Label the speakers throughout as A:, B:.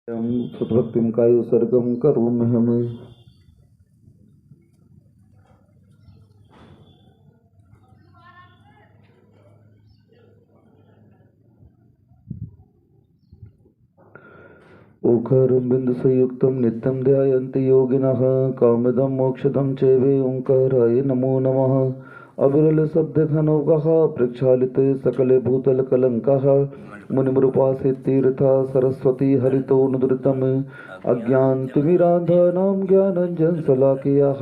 A: सुतभक्तिं कायोत्सर्गं करोम्यहम्। ओंकारं बिन्दुसंयुक्तं नित्यं ध्यायन्ति योगिनः कामदं मोक्षदं चैवे ओंकाराय नमो नमः। अविरल शब्दघनौघः प्रक्षालिते सकले भूतलकलङ्कः मुनिमृपासे तीर्था सरस्वती हरितोऽनुद्रुतम् अज्ञानतिमिरान्धानां ज्ञानाञ्जनशलाकयाः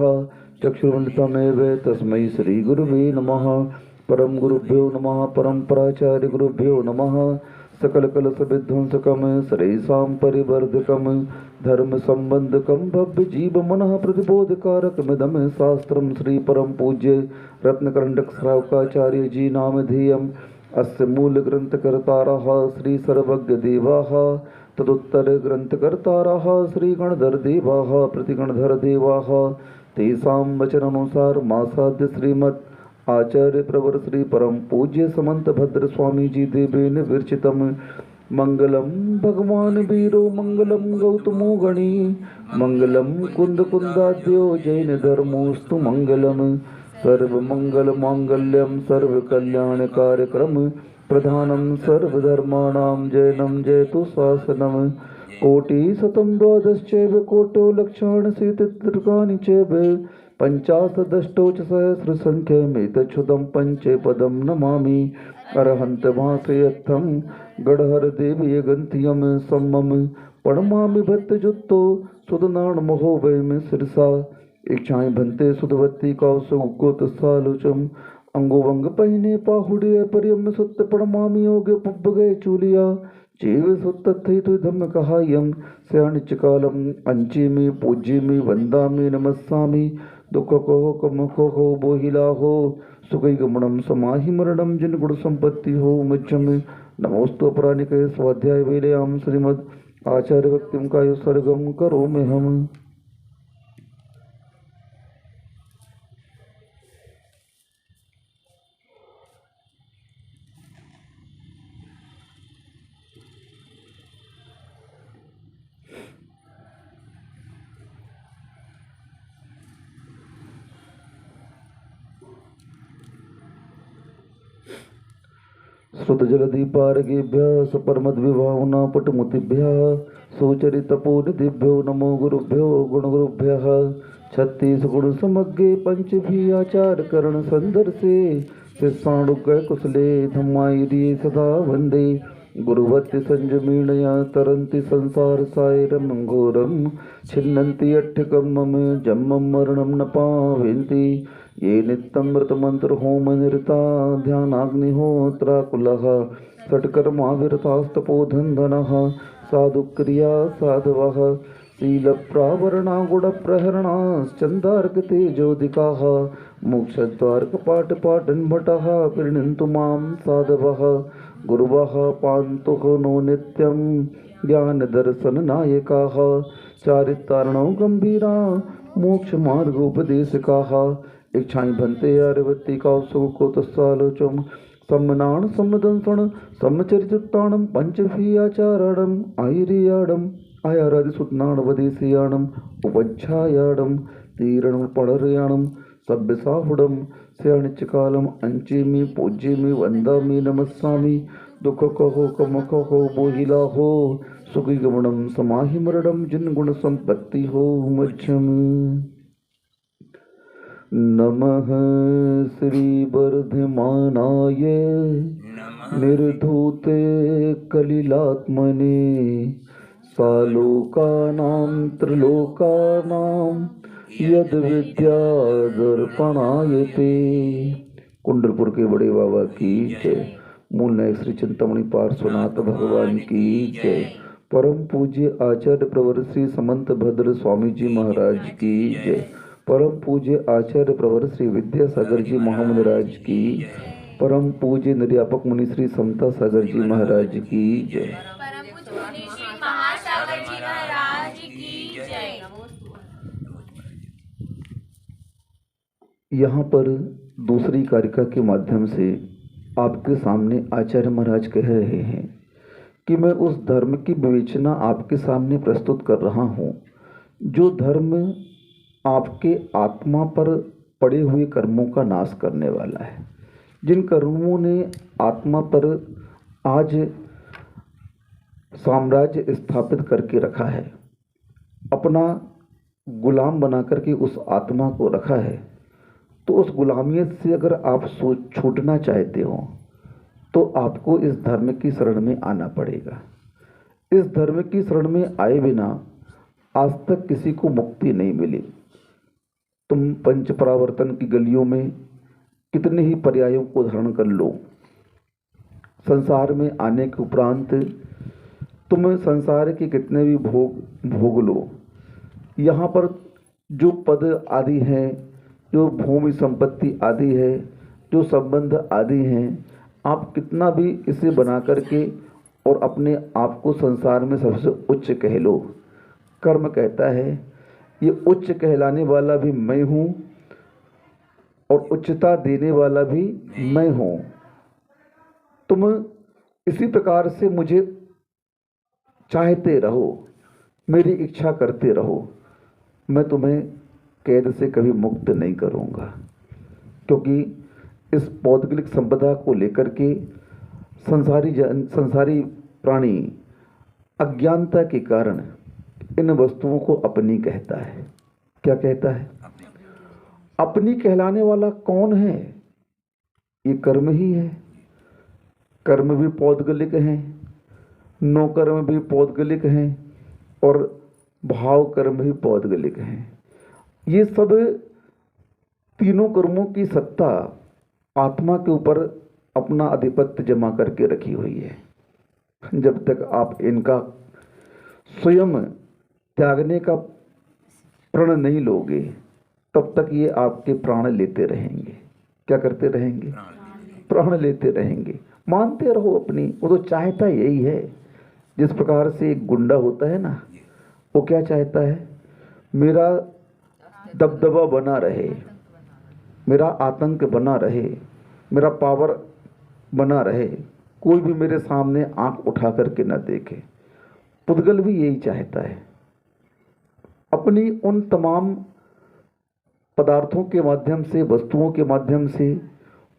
A: चक्षुरुन्मिलितमेव तस्मै श्रीगुरुवे नमः। परम गुरुभ्यो नमः। परम्पराचार्यगुरुभ्यो नमः। सकलकलशविध्वंसकं श्रेयसां परिवर्धकं धर्म संबंधकं भव्य जीव मनः प्रतिबोधकारकमिदं शास्त्रं श्री परम पूज्य रत्नकरण्डक श्रावकाचार्य जी नामधेयम्। अस्य मूल ग्रंथकर्तारः श्री सर्वज्ञदेवाः तदुत्तर ग्रंथकर्तारः श्री गणधर देवाः प्रतिगणधर देवाः तेषां वचनानुसार मासाद्य श्रीमद् आचार्य प्रवर श्री परम पूज्य समंत भद्र स्वामी जी देवेन विरचितम मंगलम भगवान वीरो मंगलम गौतमो गणी मंगलम कुंद कुंदाद्यो जैन धर्मोस्तु मंगलम सर्व मंगल मांगल्यम सर्व कल्याण कार्यक्रम प्रधानम सर्वधर्माणां जैनम जयतु शासनम कोटि शतम द्वादश्चैव कोटो लक्षाण शीतिर्गानि चैव पंचाशदष्टोच सहस्र संख्यमेतच्छुदं पंचे पदम नमामि अरहंत भासयत्थं गढ़हर देवी गंथियम सम्मम पणमामि भत्तजुत्तो सुदनान महो वैम सिरसा इच्छाएं भंते सुधवत्ती कौसुकोत सालुचम अंगोवंग पहिने पाहुड़े परियम सुत्त पणमामि योगे पुब्बगे चूलिया जीव सुत्तथि तु धम्म कहायं स्याणिचकालम अंचीमि पूज्यमि वंदामि नमस्सामि दुख को मुख हो बोहिला हो सुखई गमनम समाहि मरणम जिन गुण संपत्ति हो मज्जम नमोस्तु अपरानिक स्वाध्याय वेलयाम श्रीमद् आचार्य भक्तिम का सर्गम करो में हम। श्रुतजलदीपारगेभ्यः सपरमद्विभावना पटुमतिभ्यः सुचरितपोनिधिभ्यो नमो गुरुभ्यो गुणगुरुभ्यः। 36 गुण समग्रे पंचभी आचार करण संदर्शे शिष्याणुगय कुशले धम्मायिरिये सदा वंदे गुरुवत्ति संजमीणया तरन्ति संसार सायरं घोरं छिन्नन्ति अट्ठिकं मम जन्मं मरणं न पावयन्ति ये नित्यमृतमंत्र होम निरता ध्यानाग्निहोत्राकुलः षट्कर्माविरतास्तपोधनधनः साधुक्रिया साधवः शीलप्रावरणा गुणप्रहरणाश्चन्दार्कतेजोदिकाः मोक्षद्वारकपाटपाटन्भटः प्रीणन्तु मां साधवः गुरुवः पान्तुः नो नित्यं ज्ञानदर्शननायकाः चारितारणौ गम्भीरा मोक्षमार्गोपदेशकाः इच्छाएं भंते आर्यवत्ती कौसुको तस्सालोचम सम्मनाण सम्मदंसण सम्मचरितुत्ताणं पंचभी आचाराणं आयरियाणं आयारादिसुत्नाण वदेशियाणं उपच्छायाणं तीरणं पणरयाणं सभ्यसाहुडं स्याणिच्चकालम् अंचेमि पूज्येमि वंदामि नमस्सामि दुख कहो कमख हो बोहिला हो सुखी गमनम समाहि मरणम जिन गुण संपत्ति हो मध्यम। नमः श्री वर्धमानाय निर्धूते कलिलात्मने सालोकानां त्रिलोकानां यद विद्या दर्पणायते। कुंडलपुर के बड़े बाबा की जय। मूल नायक श्री चिंतामणि पार्श्वनाथ भगवान की जय। परम पूज्य आचार्य प्रवर श्री समंत भद्र स्वामी जी महाराज की जय। परम पूज्य आचार्य प्रवर श्री विद्यासागर जी महाराज की। परम पूज्य निर्यापक मुनि श्री समता सागर जी महाराज की जय। यहाँ पर दूसरी कारिका के माध्यम से आपके सामने आचार्य महाराज कह रहे हैं कि मैं उस धर्म की विवेचना आपके सामने प्रस्तुत कर रहा हूँ जो धर्म आपके आत्मा पर पड़े हुए कर्मों का नाश करने वाला है। जिन कर्मों ने आत्मा पर आज साम्राज्य स्थापित करके रखा है, अपना गुलाम बना करके उस आत्मा को रखा है, तो उस गुलामियत से अगर आप छूटना चाहते हो तो आपको इस धर्म की शरण में आना पड़ेगा। इस धर्म की शरण में आए बिना आज तक किसी को मुक्ति नहीं मिली। तुम पंच परावर्तन की गलियों में कितने ही पर्यायों को धारण कर लो, संसार में आने के उपरांत तुम संसार के कितने भी भोग लो, यहाँ पर जो पद आदि हैं, जो भूमि संपत्ति आदि है, जो संबंध आदि हैं, आप कितना भी इसे बना करके और अपने आप को संसार में सबसे उच्च कह लो, कर्म कहता है ये उच्च कहलाने वाला भी मैं हूँ और उच्चता देने वाला भी मैं हूँ। तुम इसी प्रकार से मुझे चाहते रहो, मेरी इच्छा करते रहो, मैं तुम्हें कैद से कभी मुक्त नहीं करूँगा। क्योंकि इस पौद्गलिक संपदा को लेकर के संसारी प्राणी अज्ञानता के कारण इन वस्तुओं को अपनी कहता है। क्या कहता है? अपनी कहलाने वाला कौन है? ये कर्म ही है। कर्म भी पौद्गलिक हैं, नो कर्म भी पौद्गलिक हैं और भाव कर्म भी पौद्गलिक हैं। ये सब तीनों कर्मों की सत्ता आत्मा के ऊपर अपना आधिपत्य जमा करके रखी हुई है। जब तक आप इनका स्वयं त्यागने का प्रण नहीं लोगे, तब तक ये आपके प्राण लेते रहेंगे। क्या करते रहेंगे? प्राण लेते रहेंगे। मानते रहो अपनी, वो तो चाहता यही है। जिस प्रकार से एक गुंडा होता है ना, वो क्या चाहता है? मेरा दबदबा बना रहे, मेरा आतंक बना रहे, मेरा पावर बना रहे, कोई भी मेरे सामने आंख उठा करके न देखे। पुद्गल भी यही चाहता है। अपनी उन तमाम पदार्थों के माध्यम से, वस्तुओं के माध्यम से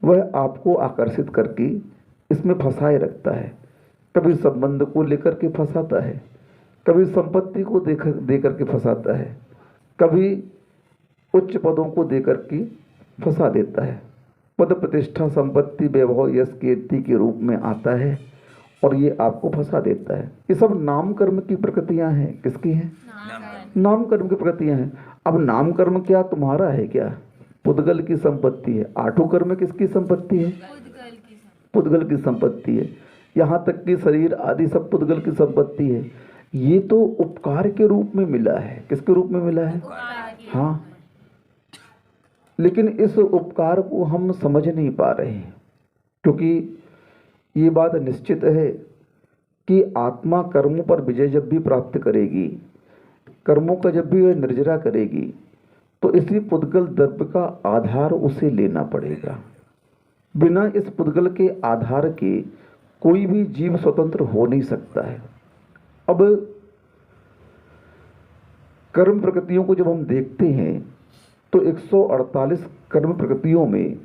A: वह आपको आकर्षित करके इसमें फंसाए रखता है। कभी संबंध को लेकर के फंसाता है, कभी संपत्ति को दे करके फंसाता है, कभी उच्च पदों को देकर के फंसा देता है। पद प्रतिष्ठा संपत्ति वैभव यश कीर्ति के रूप में आता है और ये आपको फंसा देता है। ये सब नाम कर्म की प्रकृतियां हैं। किसकी हैं? नाम कर्म की प्रकृतियां हैं। अब नाम कर्म क्या तुम्हारा है? क्या पुद्गल की संपत्ति है? आठों कर्म किसकी संपत्ति है? पुद्गल की संपत्ति है। यहाँ तक कि शरीर आदि सब पुद्गल की संपत्ति है। ये तो उपकार के रूप में मिला है। किसके रूप में मिला है? हाँ, लेकिन इस उपकार को हम समझ नहीं पा रहे हैं, क्योंकि ये बात निश्चित है कि आत्मा कर्मों पर विजय जब भी प्राप्त करेगी, कर्मों का जब भी वह निर्जरा करेगी, तो इसी पुद्गल द्रव्य का आधार उसे लेना पड़ेगा। बिना इस पुद्गल के आधार के कोई भी जीव स्वतंत्र हो नहीं सकता है। अब कर्म प्रकृतियों को जब हम देखते हैं तो 148 कर्म प्रकृतियों में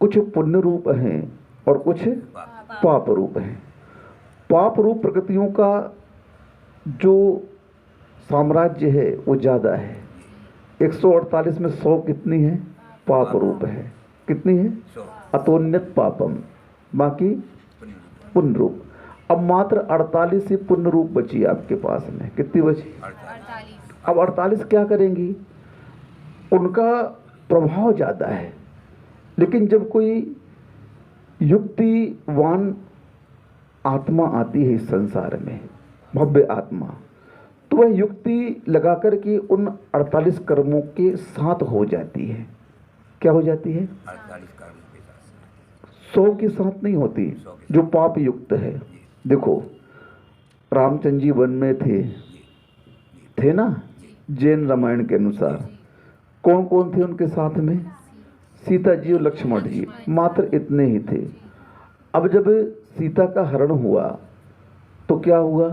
A: कुछ पुण्य रूप हैं और कुछ पाप रूप हैं। पाप रूप प्रकृतियों का जो साम्राज्य है वो ज़्यादा है। 148 में 100 कितनी है? पाप रूप है। कितनी है? अतोन्यत पापम, बाकी पुण्य रूप। अब मात्र 48 ही पुण्य रूप बची आपके पास में। कितनी बची? अब 48 क्या करेंगी? उनका प्रभाव ज़्यादा है। लेकिन जब कोई युक्तिवान आत्मा आती है इस संसार में, भव्य आत्मा, तो वह युक्ति लगा कर के उन 48 कर्मों के साथ हो जाती है। क्या हो जाती है? 100 के साथ नहीं होती, जो पाप युक्त है। देखो, रामचंद्र जी वन में थे ना, जैन रामायण के अनुसार। कौन कौन थे उनके साथ में? सीता जी और लक्ष्मण जी, मात्र इतने ही थे। अब जब सीता का हरण हुआ तो क्या हुआ,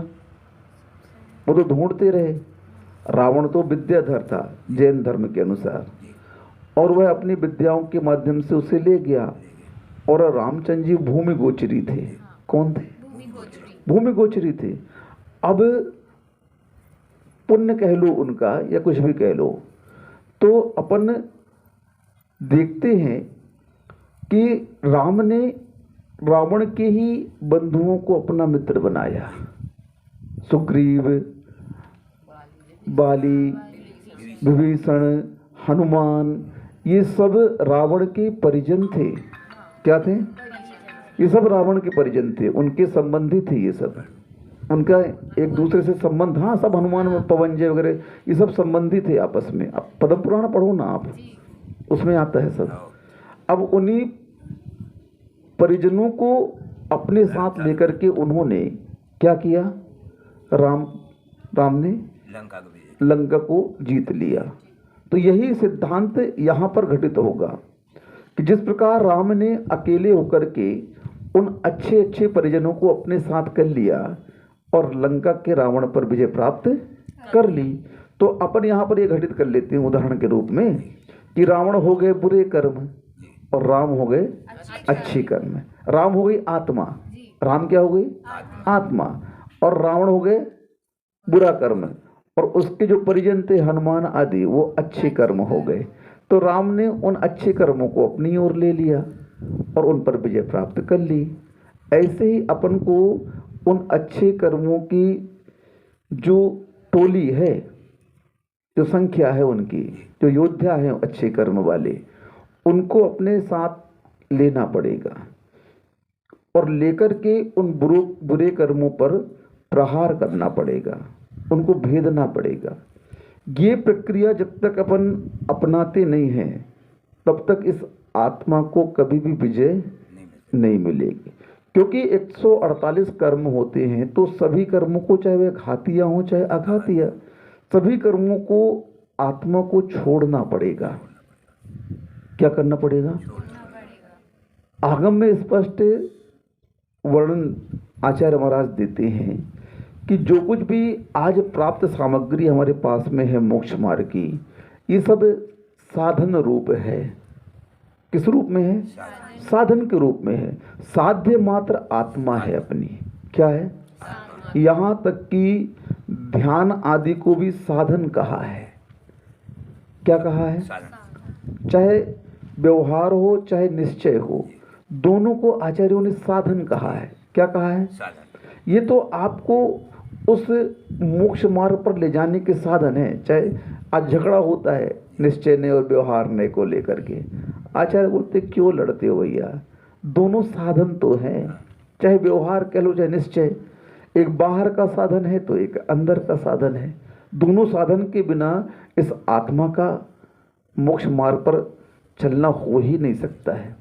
A: वो तो ढूंढते रहे। रावण तो विद्याधर था जैन धर्म के अनुसार, और वह अपनी विद्याओं के माध्यम से उसे ले गया। और रामचंद्र जी भूमि गोचरी थे। कौन थे? भूमि गोचरी थे। अब पुण्य कह लो उनका या कुछ भी कह लो, तो अपन देखते हैं कि राम ने रावण के ही बंधुओं को अपना मित्र बनाया। सुग्रीव, बाली, विभीषण, हनुमान, ये सब रावण के परिजन थे। क्या थे? ये सब रावण के परिजन थे, उनके संबंधी थे ये सब, उनका एक दूसरे से संबंध। हाँ, सब हनुमान में पवनजय वगैरह ये सब संबंधी थे आपस में। अब पद्म पुराण पढ़ो ना आप, उसमें आता है सब। अब उन्हीं परिजनों को अपने साथ लेकर के उन्होंने क्या किया, राम ने लंका को जीत लिया। तो यही सिद्धांत यहाँ पर घटित होगा कि जिस प्रकार राम ने अकेले होकर के उन अच्छे अच्छे परिजनों को अपने साथ कर लिया और लंका के रावण पर विजय प्राप्त कर ली, तो अपन यहाँ पर ये घटित कर लेते हैं उदाहरण के रूप में कि रावण हो गए बुरे कर्म और राम हो गए अच्छे कर्म। राम हो गई आत्मा, राम क्या हो गई? आत्मा। और रावण हो गए बुरा कर्म, और उसके जो परिजन थे हनुमान आदि वो अच्छे कर्म हो गए। तो राम ने उन अच्छे कर्मों को अपनी ओर ले लिया और उन पर विजय प्राप्त कर ली। ऐसे ही अपन को उन अच्छे कर्मों की जो टोली है, जो संख्या है उनकी, जो योद्धा है अच्छे कर्म वाले, उनको अपने साथ लेना पड़ेगा और लेकर के उन बुरे कर्मों पर प्रहार करना पड़ेगा, उनको भेदना पड़ेगा। ये प्रक्रिया जब तक अपन अपनाते नहीं हैं तब तक इस आत्मा को कभी भी विजय नहीं मिलेगी। क्योंकि 148 कर्म होते हैं, तो सभी कर्मों को, चाहे वे घातिया हो चाहे अघातिया, सभी कर्मों को आत्मा को छोड़ना पड़ेगा। क्या करना पड़ेगा? आगम में स्पष्ट वर्णन आचार्य महाराज देते हैं कि जो कुछ भी आज प्राप्त सामग्री हमारे पास में है मोक्ष मार्ग की, ये सब साधन रूप है। किस रूप में है? साधन के रूप में है। साध्य मात्र आत्मा है अपनी। क्या है? यहाँ तक कि ध्यान आदि को भी साधन कहा है। क्या कहा है? चाहे व्यवहार हो चाहे निश्चय हो, दोनों को आचार्यों ने साधन कहा है। क्या कहा है? ये तो आपको उस मोक्ष मार्ग पर ले जाने के साधन है। चाहे आज झगड़ा होता है निश्चय ने और व्यवहार ने को लेकर के, आचार्य बोलते क्यों लड़ते हो भैया, दोनों साधन तो हैं। चाहे व्यवहार कह लो चाहे निश्चय, एक बाहर का साधन है तो एक अंदर का साधन है। दोनों साधन के बिना इस आत्मा का मोक्ष मार्ग पर चलना हो ही नहीं सकता है।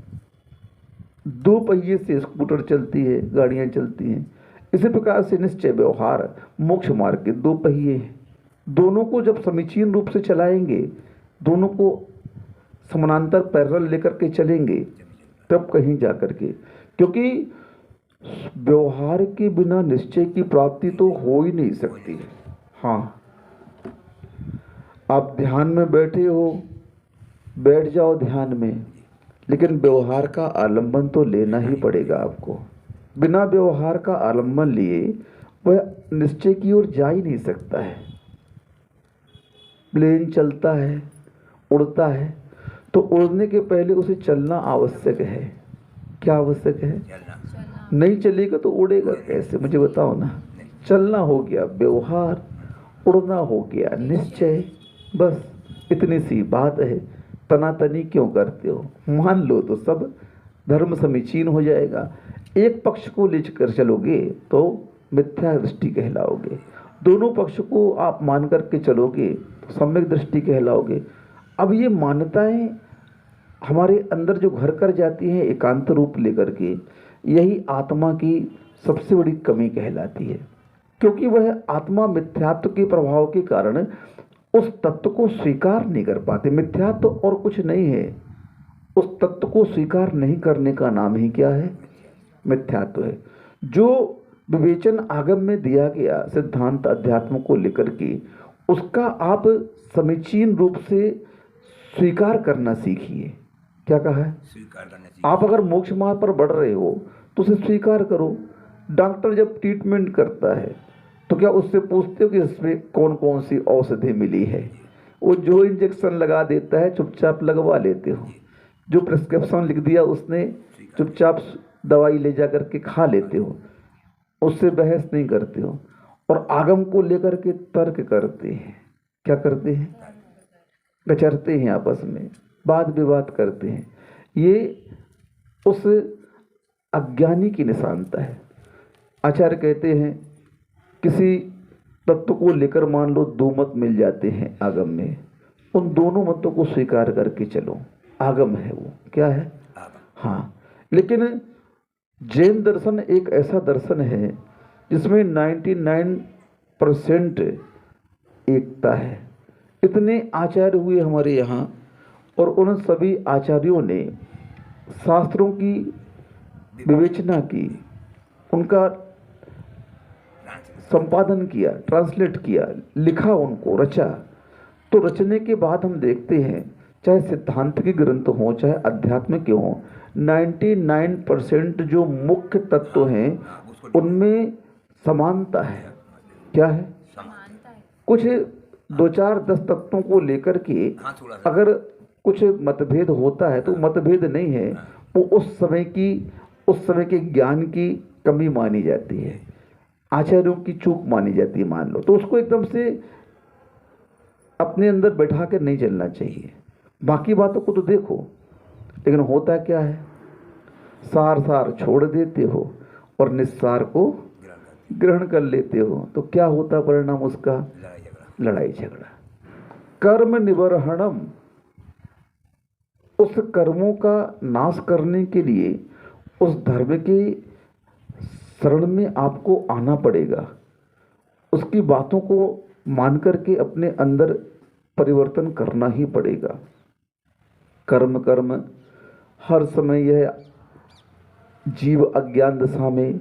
A: दो पहिए से स्कूटर चलती है, गाड़ियां चलती हैं, इसी प्रकार से निश्चय व्यवहार मोक्ष मार्ग के दो पहिए हैं। दोनों को जब समीचीन रूप से चलाएंगे, दोनों को समानांतर पैरेलल लेकर के चलेंगे, तब कहीं जा कर के, क्योंकि व्यवहार के बिना निश्चय की प्राप्ति तो हो ही नहीं सकती। हाँ, आप ध्यान में बैठे हो, बैठ जाओ ध्यान में, लेकिन व्यवहार का आलंबन तो लेना ही पड़ेगा आपको। बिना व्यवहार का आलंबन लिए वह निश्चय की ओर जा ही नहीं सकता है। प्लेन चलता है, उड़ता है, तो उड़ने के पहले उसे चलना आवश्यक है। क्या आवश्यक है? नहीं चलेगा तो उड़ेगा कैसे, मुझे बताओ ना। चलना हो गया व्यवहार, उड़ना हो गया निश्चय, बस इतनी सी बात है। तनातनी क्यों करते हो? मान लो तो सब धर्म समीचीन हो जाएगा। एक पक्ष को लेकर चलोगे तो मिथ्या दृष्टि कहलाओगे, दोनों पक्ष को आप मान करके चलोगे तो सम्यक दृष्टि कहलाओगे। अब ये मान्यताएं हमारे अंदर जो घर कर जाती हैं एकांत रूप लेकर के, यही आत्मा की सबसे बड़ी कमी कहलाती है। क्योंकि वह आत्मा मिथ्यात्व के प्रभाव के कारण उस तत्व को स्वीकार नहीं कर पाते। मिथ्यात्व और कुछ नहीं है, उस तत्व को स्वीकार नहीं करने का नाम ही क्या है? मिथ्यात्व है। जो विवेचन आगम में दिया गया सिद्धांत अध्यात्म को लेकर के उसका आप समीचीन रूप से स्वीकार करना सीखिए। क्या कहा है?
B: स्वीकार करना चाहिए।
A: आप अगर मोक्ष मार्ग पर बढ़ रहे हो तो उसे स्वीकार करो। डॉक्टर जब ट्रीटमेंट करता है तो क्या उससे पूछते हो कि इसमें कौन कौन सी औषधि मिली है? वो जो इंजेक्शन लगा देता है चुपचाप लगवा लेते हो, जो प्रिस्क्रिप्शन लिख दिया उसने चुपचाप दवाई ले जा करके खा लेते हो, उससे बहस नहीं करते हो। और आगम को लेकर के तर्क करते हैं। क्या करते हैं? विचरते हैं, आपस में वाद विवाद करते हैं। ये उस अज्ञानी की निशानता है। आचार्य कहते हैं किसी तत्व को लेकर मान लो दो मत मिल जाते हैं आगम में, उन दोनों मतों को स्वीकार करके चलो। आगम है वो, क्या है? हाँ। लेकिन जैन दर्शन एक ऐसा दर्शन है जिसमें 99% एकता है। इतने आचार्य हुए हमारे यहाँ और उन सभी आचार्यों ने शास्त्रों की विवेचना की, उनका संपादन किया, ट्रांसलेट किया, लिखा, उनको रचा। तो रचने के बाद हम देखते हैं चाहे सिद्धांत के ग्रंथ हों चाहे अध्यात्म के हों, 99% जो मुख्य तत्व हैं उनमें समानता है। क्या है? कुछ 2-4-10 तत्वों को लेकर के अगर कुछ मतभेद होता है तो मतभेद नहीं है, वो उस समय के ज्ञान की कमी मानी जाती है, आचार्यों की चूक मानी जाती है मान लो, तो उसको एकदम से अपने अंदर बैठा कर नहीं चलना चाहिए। बाकी बातों को तो देखो, लेकिन होता क्या है? सार छोड़ देते हो और निस्सार को ग्रहण कर लेते हो। तो क्या होता परिणाम उसका? लड़ाई झगड़ा। कर्म निवर्हणम, उस कर्मों का नाश करने के लिए उस धर्म के शरण में आपको आना पड़ेगा, उसकी बातों को मान करके अपने अंदर परिवर्तन करना ही पड़ेगा। कर्म हर समय यह जीव अज्ञान दशा में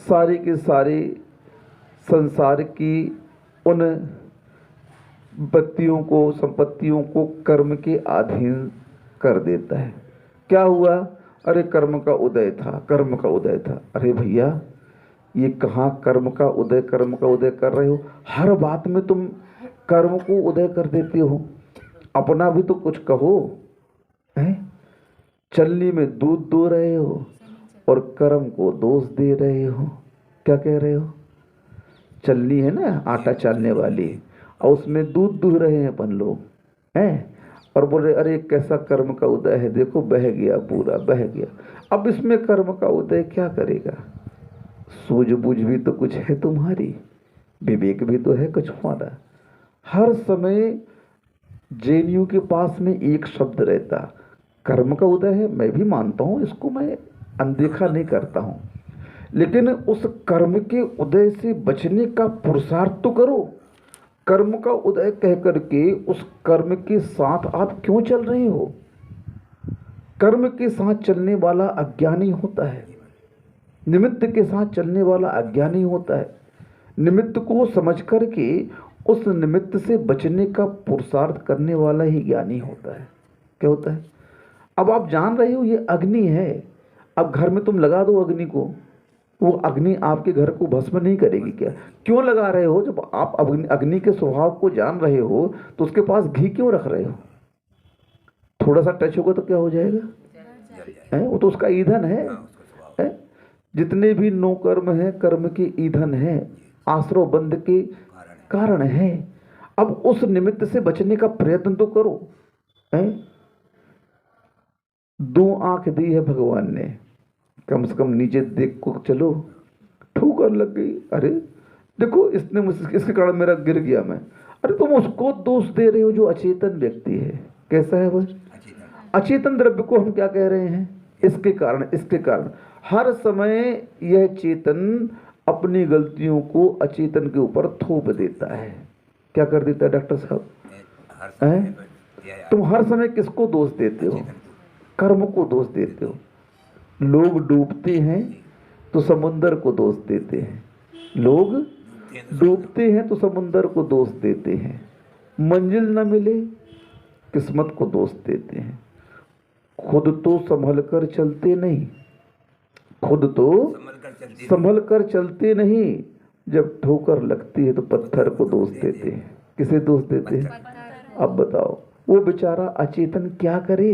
A: सारे के सारे संसार की उन व्यक्तियों को, संपत्तियों को कर्म के अधीन कर देता है। क्या हुआ? अरे कर्म का उदय था। अरे भैया, ये कहाँ कर्म का उदय कर रहे हो? हर बात में तुम कर्म को उदय कर देते हो, अपना भी तो कुछ कहो। हैं? चलनी में दूध दो रहे हो और कर्म को दोष दे रहे हो। क्या कह रहे हो? चलनी है ना, आटा चालने वाली, और उसमें दूध दूह रहे हैं अपन लोग, हैं? और बोल रहे अरे कैसा कर्म का उदय है, देखो बह गया, पूरा बह गया। अब इसमें कर्म का उदय क्या करेगा? सूझबूझ भी तो कुछ है तुम्हारी, विवेक भी तो है कुछ हमारा। हर समय जेएनयू के पास में एक शब्द रहता, कर्म का उदय है। मैं भी मानता हूँ, इसको मैं अनदेखा नहीं करता हूँ, लेकिन उस कर्म के उदय से बचने का पुरुषार्थ तो करो। कर्म का उदय कह करके उस कर्म के साथ आप क्यों चल रहे हो? कर्म के साथ चलने वाला अज्ञानी होता है, निमित्त के साथ चलने वाला अज्ञानी होता है। निमित्त को समझ करके उस निमित्त से बचने का पुरुषार्थ करने वाला ही ज्ञानी होता है। क्या होता है? अब आप जान रहे हो ये अग्नि है, अब घर में तुम लगा दो अग्नि को, वो अग्नि आपके घर को भस्म नहीं करेगी क्या? क्यों लगा रहे हो? जब आप अग्नि के स्वभाव को जान रहे हो तो उसके पास घी क्यों रख रहे हो? थोड़ा सा टच होगा तो क्या हो जाएगा? वो तो उसका ईंधन है। जितने भी नो कर्म है कर्म के ईंधन है, आश्रव बंध के कारण है। अब उस निमित्त से बचने का प्रयत्न तो करो। दो आंख दी है भगवान ने, कम से कम नीचे देख को चलो। ठोकर लग गई, अरे देखो इसने मुझसे, इसके कारण मेरा गिर गया मैं। अरे तुम उसको दोष दे रहे हो जो अचेतन व्यक्ति है। कैसा है वह? अचेतन द्रव्य को हम क्या कह रहे हैं? इसके कारण हर समय यह चेतन अपनी गलतियों को अचेतन के ऊपर थोप देता है। क्या कर देता है डॉक्टर साहब? तुम हर समय किसको दोष देते हो? कर्म को दोष देते हो। लोग डूबते हैं तो समुंदर को दोष देते हैं, लोग डूबते हैं तो समुंदर को दोष देते हैं, मंजिल न मिले किस्मत को दोष देते हैं। खुद तो संभल कर चलते नहीं, खुद तो संभल कर चलते नहीं, जब ठोकर लगती है तो पत्थर को दोष देते हैं। किसे दोष देते हैं? अब बताओ, वो बेचारा अचेतन क्या करे?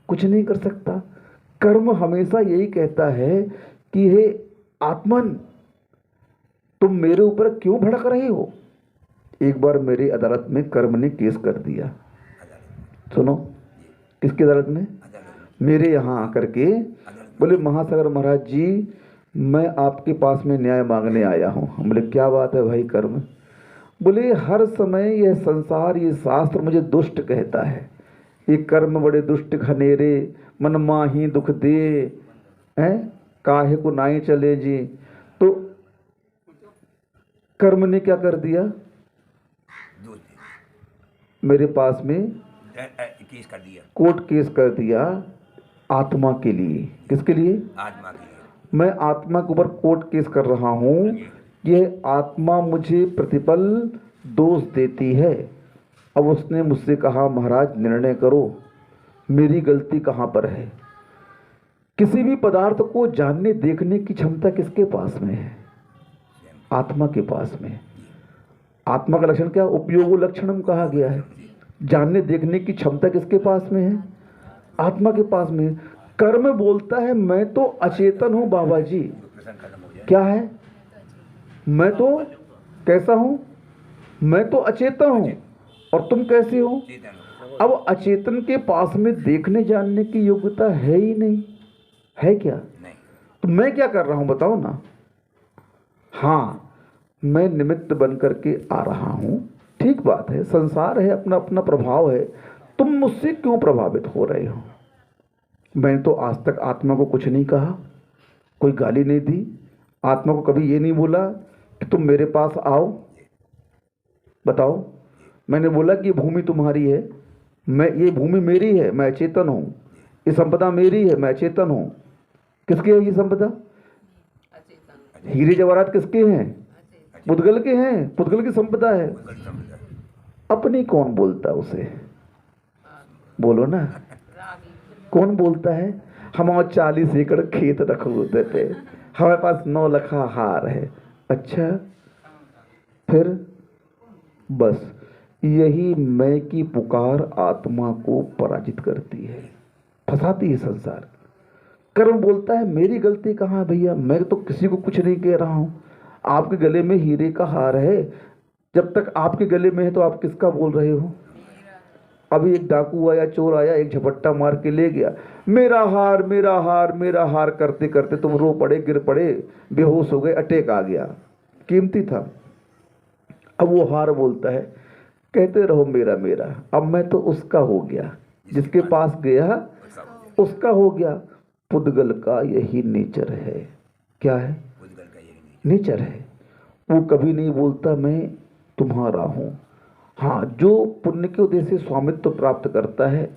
A: कुछ नहीं कर सकता। कर्म हमेशा यही कहता है कि हे आत्मन, तुम मेरे ऊपर क्यों भड़क रहे हो? एक बार मेरी अदालत में कर्म ने केस कर दिया। सुनो, किसकी अदालत में? मेरे यहाँ आकर के बोले, महासागर महाराज जी, मैं आपके पास में न्याय मांगने आया हूँ। हम बोले क्या बात है भाई? कर्म। बोले हर समय यह संसार, ये शास्त्र मुझे दुष्ट कहता है, ये कर्म बड़े दुष्ट घनेरे, मन माही दुख दे, हैं काहे को नाई चले जी। तो कर्म ने क्या कर दिया? मेरे पास में
B: केस कर दिया,
A: कोर्ट केस कर दिया आत्मा के लिए। किसके लिए?
B: आत्मा के लिए।
A: मैं आत्मा के ऊपर कोर्ट केस कर रहा हूँ। यह आत्मा मुझे प्रतिपल दोष देती है। अब उसने मुझसे कहा, महाराज निर्णय करो, मेरी गलती कहाँ पर है? किसी भी पदार्थ को जानने देखने की क्षमता किसके पास में है? आत्मा के पास में। आत्मा का लक्षण क्या? उपयोगो लक्षणम कहा गया है। जानने देखने की क्षमता किसके पास में है? आत्मा के पास में। कर्म बोलता है मैं तो अचेतन हूं बाबा जी। क्या है? मैं तो कैसा हूं? मैं तो अचेतन हूं और तुम कैसे हो? अब अचेतन के पास में देखने जानने की योग्यता है ही नहीं, है क्या? तो मैं क्या कर रहा हूं बताओ ना। हाँ, मैं निमित्त बन करके आ रहा हूं, ठीक बात है, संसार है, अपना अपना प्रभाव है। तुम मुझसे क्यों प्रभावित हो रहे हो? मैंने तो आज तक आत्मा को कुछ नहीं कहा, कोई गाली नहीं दी, आत्मा को कभी ये नहीं बोला कि तुम मेरे पास आओ। बताओ, मैंने बोला कि ये भूमि तुम्हारी है, मैं, ये भूमि मेरी है, मैं अचेतन हूँ, ये संपदा मेरी है, मैं अचेतन हूँ। किसके है ये संपदा? हीरे जवाहरात किसके हैं? पुद्गल के हैं, पुद्गल की संपदा है। अपनी कौन बोलता उसे? बोलो ना, कौन बोलता है? हम 40 एकड़ खेत रख होते थे, हमारे पास 9 लखा हार है। अच्छा, फिर बस यही मैं की पुकार आत्मा को पराजित करती है, फंसाती है संसार। कर्म बोलता है मेरी गलती कहाँ है भैया, मैं तो किसी को कुछ नहीं कह रहा हूँ। आपके गले में हीरे का हार है, जब तक आपके गले में है तो आप किसका बोल रहे हो? अभी एक डाकू आया, चोर आया, एक झपट्टा मार के ले गया, मेरा हार मेरा हार मेरा हार करते करते तुम रो पड़े, गिर पड़े, बेहोश हो गए, अटैक आ गया, कीमती था। अब वो हार बोलता है, कहते रहो मेरा मेरा, अब मैं तो उसका हो गया, जिसके पास गया उसका हो गया। पुद्गल का यही नेचर है। क्या है? नेचर है। वो कभी नहीं बोलता मैं तुम्हारा हूँ। हाँ, जो पुण्य के उद्देश्य से स्वामित्व प्राप्त करता है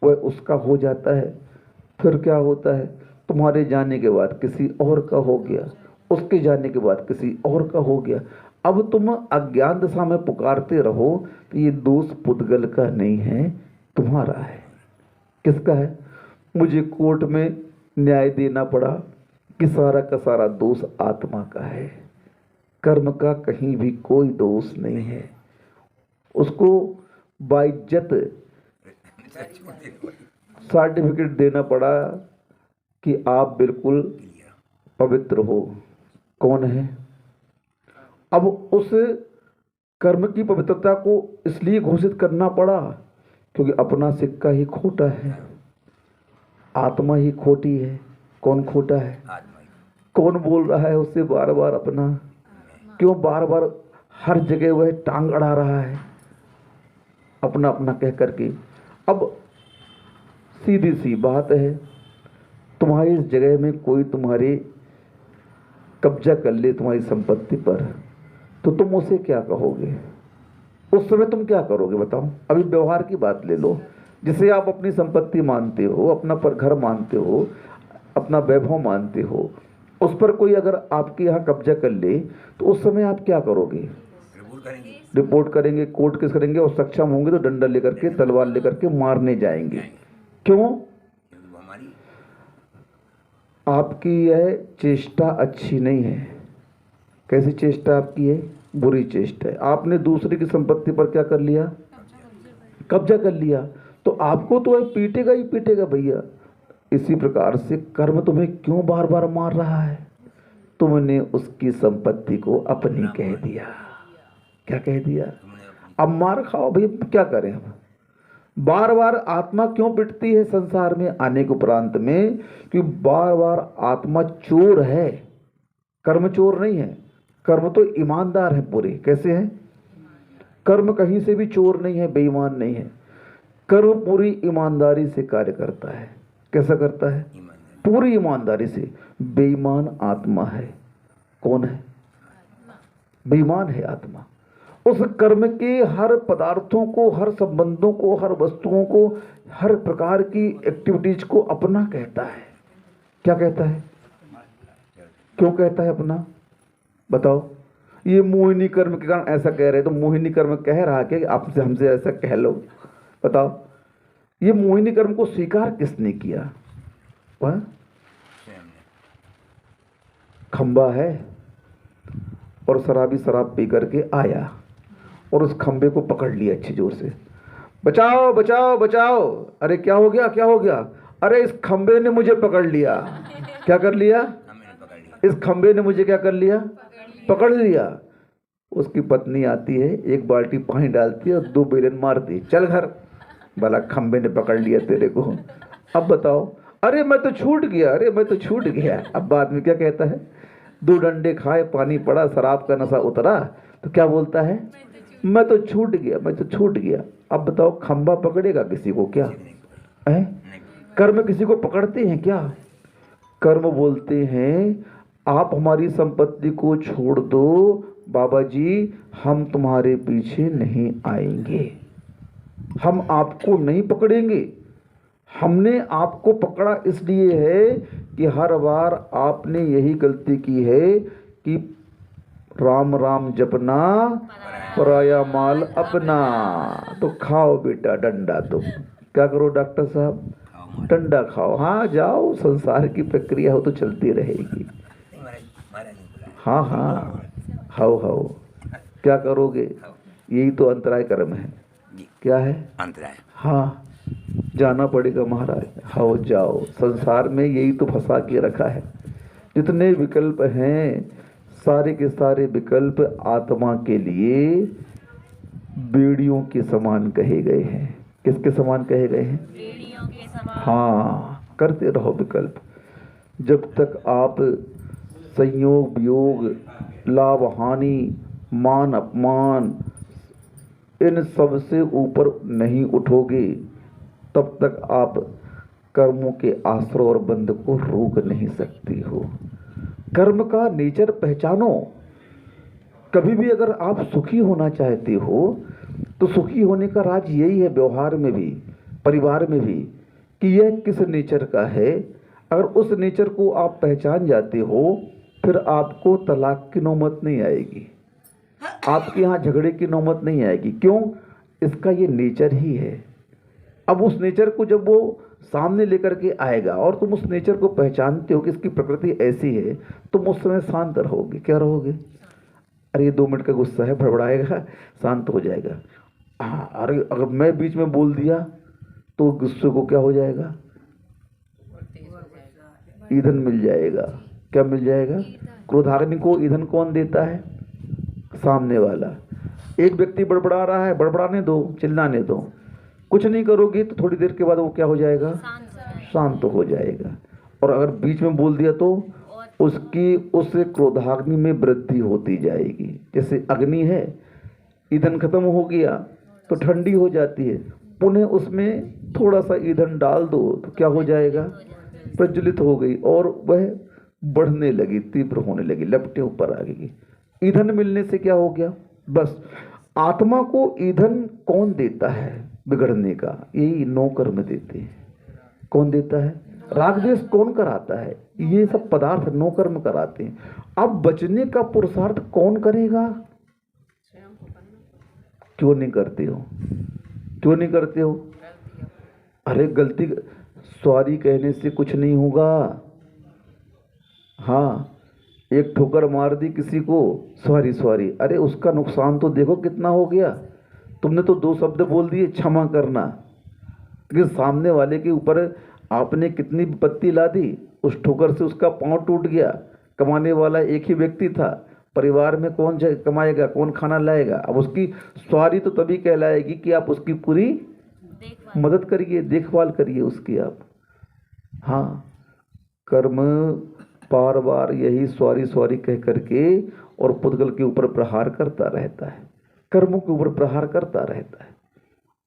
A: वह उसका हो जाता है। फिर क्या होता है? तुम्हारे जाने के बाद किसी और का हो गया, उसके जाने के बाद किसी और का हो गया। अब तुम अज्ञान दशा में पुकारते रहो तो ये दोष पुद्गल का नहीं है, तुम्हारा है। किसका है? मुझे कोर्ट में न्याय देना पड़ा कि सारा का सारा दोष आत्मा का है। कर्म का कहीं भी कोई दोष नहीं है। उसको बाइज्जत सर्टिफिकेट देना पड़ा कि आप बिल्कुल पवित्र हो। कौन है? अब उस कर्म की पवित्रता को इसलिए घोषित करना पड़ा क्योंकि अपना सिक्का ही खोटा है, आत्मा ही खोटी है। कौन खोटा है? कौन बोल रहा है उससे बार बार अपना? क्यों बार बार हर जगह वह टांग अड़ा रहा है अपना अपना कह करके? अब सीधी सी बात है, तुम्हारी इस जगह में कोई तुम्हारे कब्जा कर ले तुम्हारी संपत्ति पर, तो तुम उसे क्या कहोगे? उस समय तुम क्या करोगे बताओ? अभी व्यवहार की बात ले लो, जिसे आप अपनी संपत्ति मानते हो, अपना पर घर मानते हो, अपना वैभव मानते हो, उस पर कोई अगर आपके यहाँ कब्जा कर ले तो उस समय आप क्या करोगे?
B: रिपोर्ट करेंगे।
A: रिपोर्ट करेंगे, कोर्ट केस करेंगे, और सक्षम होंगे तो डंडा लेकर के, तलवार लेकर के मारने जाएंगे। क्यों?
B: क्योंकि वो हमारी
A: आपकी यह चेष्टा अच्छी नहीं है। कैसी चेष्टा आपकी है? बुरी चेष्टा है। आपने दूसरे की संपत्ति पर क्या कर लिया? कब्जा कर लिया। तो आपको तो वह पीटेगा ही पीटेगा भैया। इसी प्रकार से कर्म तुम्हें क्यों बार बार मार रहा है? तुमने उसकी संपत्ति को अपनी कह दिया। क्या कह दिया? अब मार खाओ भैया, क्या करें हम? बार बार आत्मा क्यों पिटती है संसार में आने के उपरांत में? कि बार बार आत्मा चोर है, कर्म चोर नहीं है। कर्म तो ईमानदार है पूरे। कैसे है? कर्म कहीं से भी चोर नहीं है, बेईमान नहीं है। कर्म पूरी ईमानदारी से कार्य करता है। कैसा करता है? पूरी ईमानदारी से। बेईमान आत्मा है। कौन है? बेईमान है आत्मा। उस कर्म के हर पदार्थों को, हर संबंधों को, हर वस्तुओं को, हर प्रकार की एक्टिविटीज को अपना कहता है। क्या कहता है? क्यों कहता है अपना? बताओ। ये मोहिनी कर्म के कारण ऐसा कह रहे, तो मोहिनी कर्म कह रहा कि आपसे हमसे ऐसा कह लो। बताओ, ये मोहिनी कर्म को स्वीकार किसने किया? वह खंबा है और शराबी शराब पी करके आया और उस खंबे को पकड़ लिया अच्छी जोर से। बचाओ बचाओ बचाओ। अरे क्या हो गया? क्या हो गया? अरे इस खंबे ने मुझे पकड़ लिया। क्या कर लिया? इस खंबे ने मुझे क्या कर लिया? पकड़ लिया। उसकी पत्नी आती है, एक बाल्टी पानी डालती है और 2 बेलन मारती। चल घर, भला खंबे ने पकड़ लिया तेरे को। अब बताओ, अरे मैं तो छूट गया, अरे मैं तो छूट गया। अब बाद में क्या कहता है? 2 डंडे खाए, पानी पड़ा, शराब का नशा उतरा, तो क्या बोलता है? मैं तो छूट गया, मैं तो छूट गया। अब बताओ, खंबा पकड़ेगा किसी को क्या? है? कर्म किसी को पकड़ते हैं क्या? कर्म बोलते हैं आप हमारी संपत्ति को छोड़ दो बाबा जी, हम तुम्हारे पीछे नहीं आएंगे, हम आपको नहीं पकड़ेंगे। हमने आपको पकड़ा इसलिए है कि हर बार आपने यही गलती की है कि राम राम जपना, पराया माल अपना। तो खाओ बेटा डंडा। तुम क्या करो डॉक्टर साहब? डंडा खाओ। हाँ जाओ, संसार की प्रक्रिया हो तो चलती रहेगी। हाँ हाँ, हाओ हाओ। क्या करोगे? यही तो अंतराय कर्म है। क्या है?
B: अंतराय।
A: हाँ, जाना पड़ेगा महाराज। हाओ जाओ, संसार में यही तो फंसा के रखा है। जितने विकल्प हैं, सारे के सारे विकल्प आत्मा के लिए बेड़ियों के समान कहे गए हैं। किसके समान कहे गए हैं?
C: बेड़ियों के समान।
A: हाँ, करते रहो विकल्प। जब तक आप संयोग वियोग, लाभ हानि, मान अपमान, इन सब से ऊपर नहीं उठोगे, तब तक आप कर्मों के आश्रय और बंध को रोक नहीं सकती हो। कर्म का नेचर पहचानो। कभी भी अगर आप सुखी होना चाहते हो तो सुखी होने का राज यही है, व्यवहार में भी, परिवार में भी, कि यह किस नेचर का है। अगर उस नेचर को आप पहचान जाते हो, फिर आपको तलाक की नौबत नहीं आएगी, आपके यहाँ झगड़े की नौबत नहीं आएगी। क्यों? इसका ये नेचर ही है। अब उस नेचर को जब वो सामने लेकर के आएगा और तुम उस नेचर को पहचानते हो कि इसकी प्रकृति ऐसी है, तुम उस समय शांत रहोगे। क्या रहोगे? अरे 2 मिनट का गुस्सा है, भड़बड़ाएगा, शांत हो जाएगा। हाँ, अरे अगर मैं बीच में बोल दिया तो गुस्से को क्या हो जाएगा? ईंधन मिल जाएगा। क्या मिल जाएगा? क्रोधाग्नि को ईंधन कौन देता है? सामने वाला। एक व्यक्ति बड़बड़ा रहा है, बड़बड़ाने दो, चिल्लाने दो, कुछ नहीं करोगे तो थोड़ी देर के बाद वो क्या हो जाएगा? शांत हो जाएगा। और अगर बीच में बोल दिया तो उसकी उस क्रोधाग्नि में वृद्धि होती जाएगी। जैसे अग्नि है, ईंधन खत्म हो गया तो ठंडी हो जाती है, पुनः उसमें थोड़ा सा ईंधन डाल दो तो क्या हो जाएगा? प्रज्वलित हो गई और वह बढ़ने लगी, तीव्र होने लगी, लपटे ऊपर आ गई। ईंधन मिलने से क्या हो गया? बस। आत्मा को ईंधन कौन देता है बिगड़ने का? यही 9 कर्म देते हैं। कौन देता है? राग द्वेष कौन कराता है? ये सब पदार्थ नो कर्म कराते हैं। अब बचने का पुरुषार्थ कौन करेगा? क्यों नहीं करते हो? क्यों नहीं करते हो? अरे गलती, सॉरी कहने से कुछ नहीं होगा। हाँ, एक ठोकर मार दी किसी को, सॉरी सॉरी, अरे उसका नुकसान तो देखो कितना हो गया। तुमने तो 2 शब्द बोल दिए, क्षमा करना, लेकिन सामने वाले के ऊपर आपने कितनी विपत्ति ला दी। उस ठोकर से उसका पांव टूट गया। कमाने वाला एक ही व्यक्ति था, परिवार में कौन कमाएगा, कौन खाना लाएगा? अब उसकी सॉरी तो तभी कहलाएगी कि आप उसकी पूरी मदद करिए, देखभाल करिए उसकी आप। हाँ, कर्म बार बार यही सॉरी सॉरी कह करके और पुद्गल के ऊपर प्रहार करता रहता है, कर्मों के ऊपर प्रहार करता रहता है।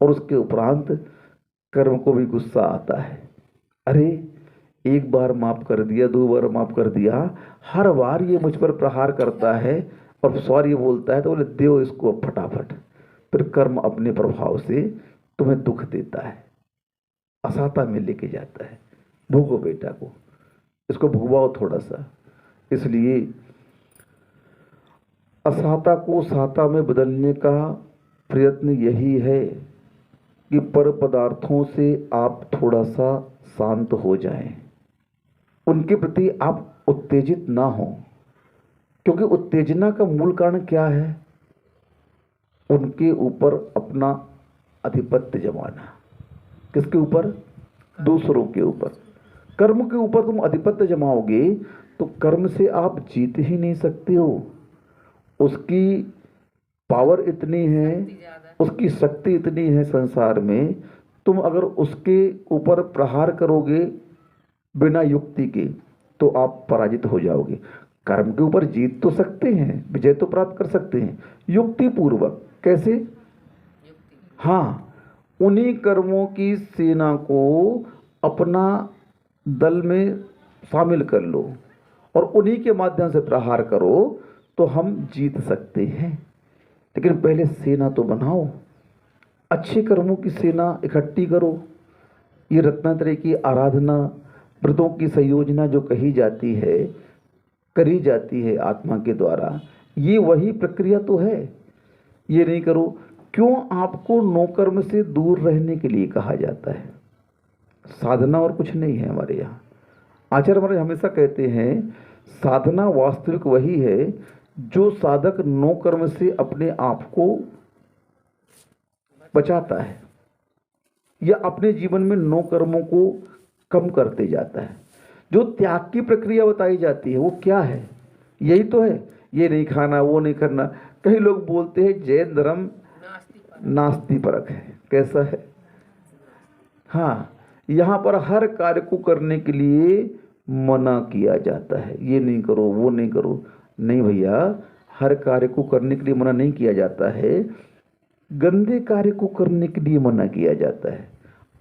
A: और उसके उपरांत कर्म को भी गुस्सा आता है। अरे एक बार माफ कर दिया, 2 बार माफ कर दिया, हर बार ये मुझ पर प्रहार करता है और सॉरी बोलता है, तो बोले दो इसको अब फटाफट। फिर कर्म अपने प्रभाव से तुम्हें दुख देता है, असाता में लेके जाता है। भोगो बेटा को, इसको भुगवाओ थोड़ा सा। इसलिए असाता को साता में बदलने का प्रयत्न यही है कि पर पदार्थों से आप थोड़ा सा शांत हो जाएं, उनके प्रति आप उत्तेजित ना हो। क्योंकि उत्तेजना का मूल कारण क्या है? उनके ऊपर अपना आधिपत्य जमाना। किसके ऊपर? दूसरों के ऊपर। कर्म के ऊपर तुम आधिपत्य जमाओगे तो कर्म से आप जीत ही नहीं सकते हो। उसकी पावर इतनी है, उसकी शक्ति इतनी है संसार में, तुम अगर उसके ऊपर प्रहार करोगे बिना युक्ति के तो आप पराजित हो जाओगे। कर्म के ऊपर जीत तो सकते हैं, विजय तो प्राप्त कर सकते हैं युक्ति पूर्वक। कैसे? हाँ, उन्हीं कर्मों की सेना को अपना दल में शामिल कर लो और उन्हीं के माध्यम से प्रहार करो तो हम जीत सकते हैं। लेकिन पहले सेना तो बनाओ, अच्छे कर्मों की सेना इकट्ठी करो। ये रत्नात्रय की आराधना, व्रतों की संयोजना जो कही जाती है, करी जाती है आत्मा के द्वारा, ये वही प्रक्रिया तो है। ये नहीं करो। क्यों आपको नौकर्म से दूर रहने के लिए कहा जाता है? साधना और कुछ नहीं है हमारे यहाँ। आचार्य महाराज हमेशा कहते हैं साधना वास्तविक वही है जो साधक नो कर्म से अपने आप को बचाता है या अपने जीवन में नो कर्मों को कम करते जाता है। जो त्याग की प्रक्रिया बताई जाती है वो क्या है? यही तो है, ये नहीं खाना, वो नहीं करना। कई लोग बोलते हैं जैन धर्म नास्ति परक है। कैसा है? हाँ, यहाँ पर हर कार्य को करने के लिए मना किया जाता है, ये नहीं करो, वो नहीं करो। नहीं भैया, हर कार्य को करने के लिए मना नहीं किया जाता है, गंदे कार्य को करने के लिए मना किया जाता है।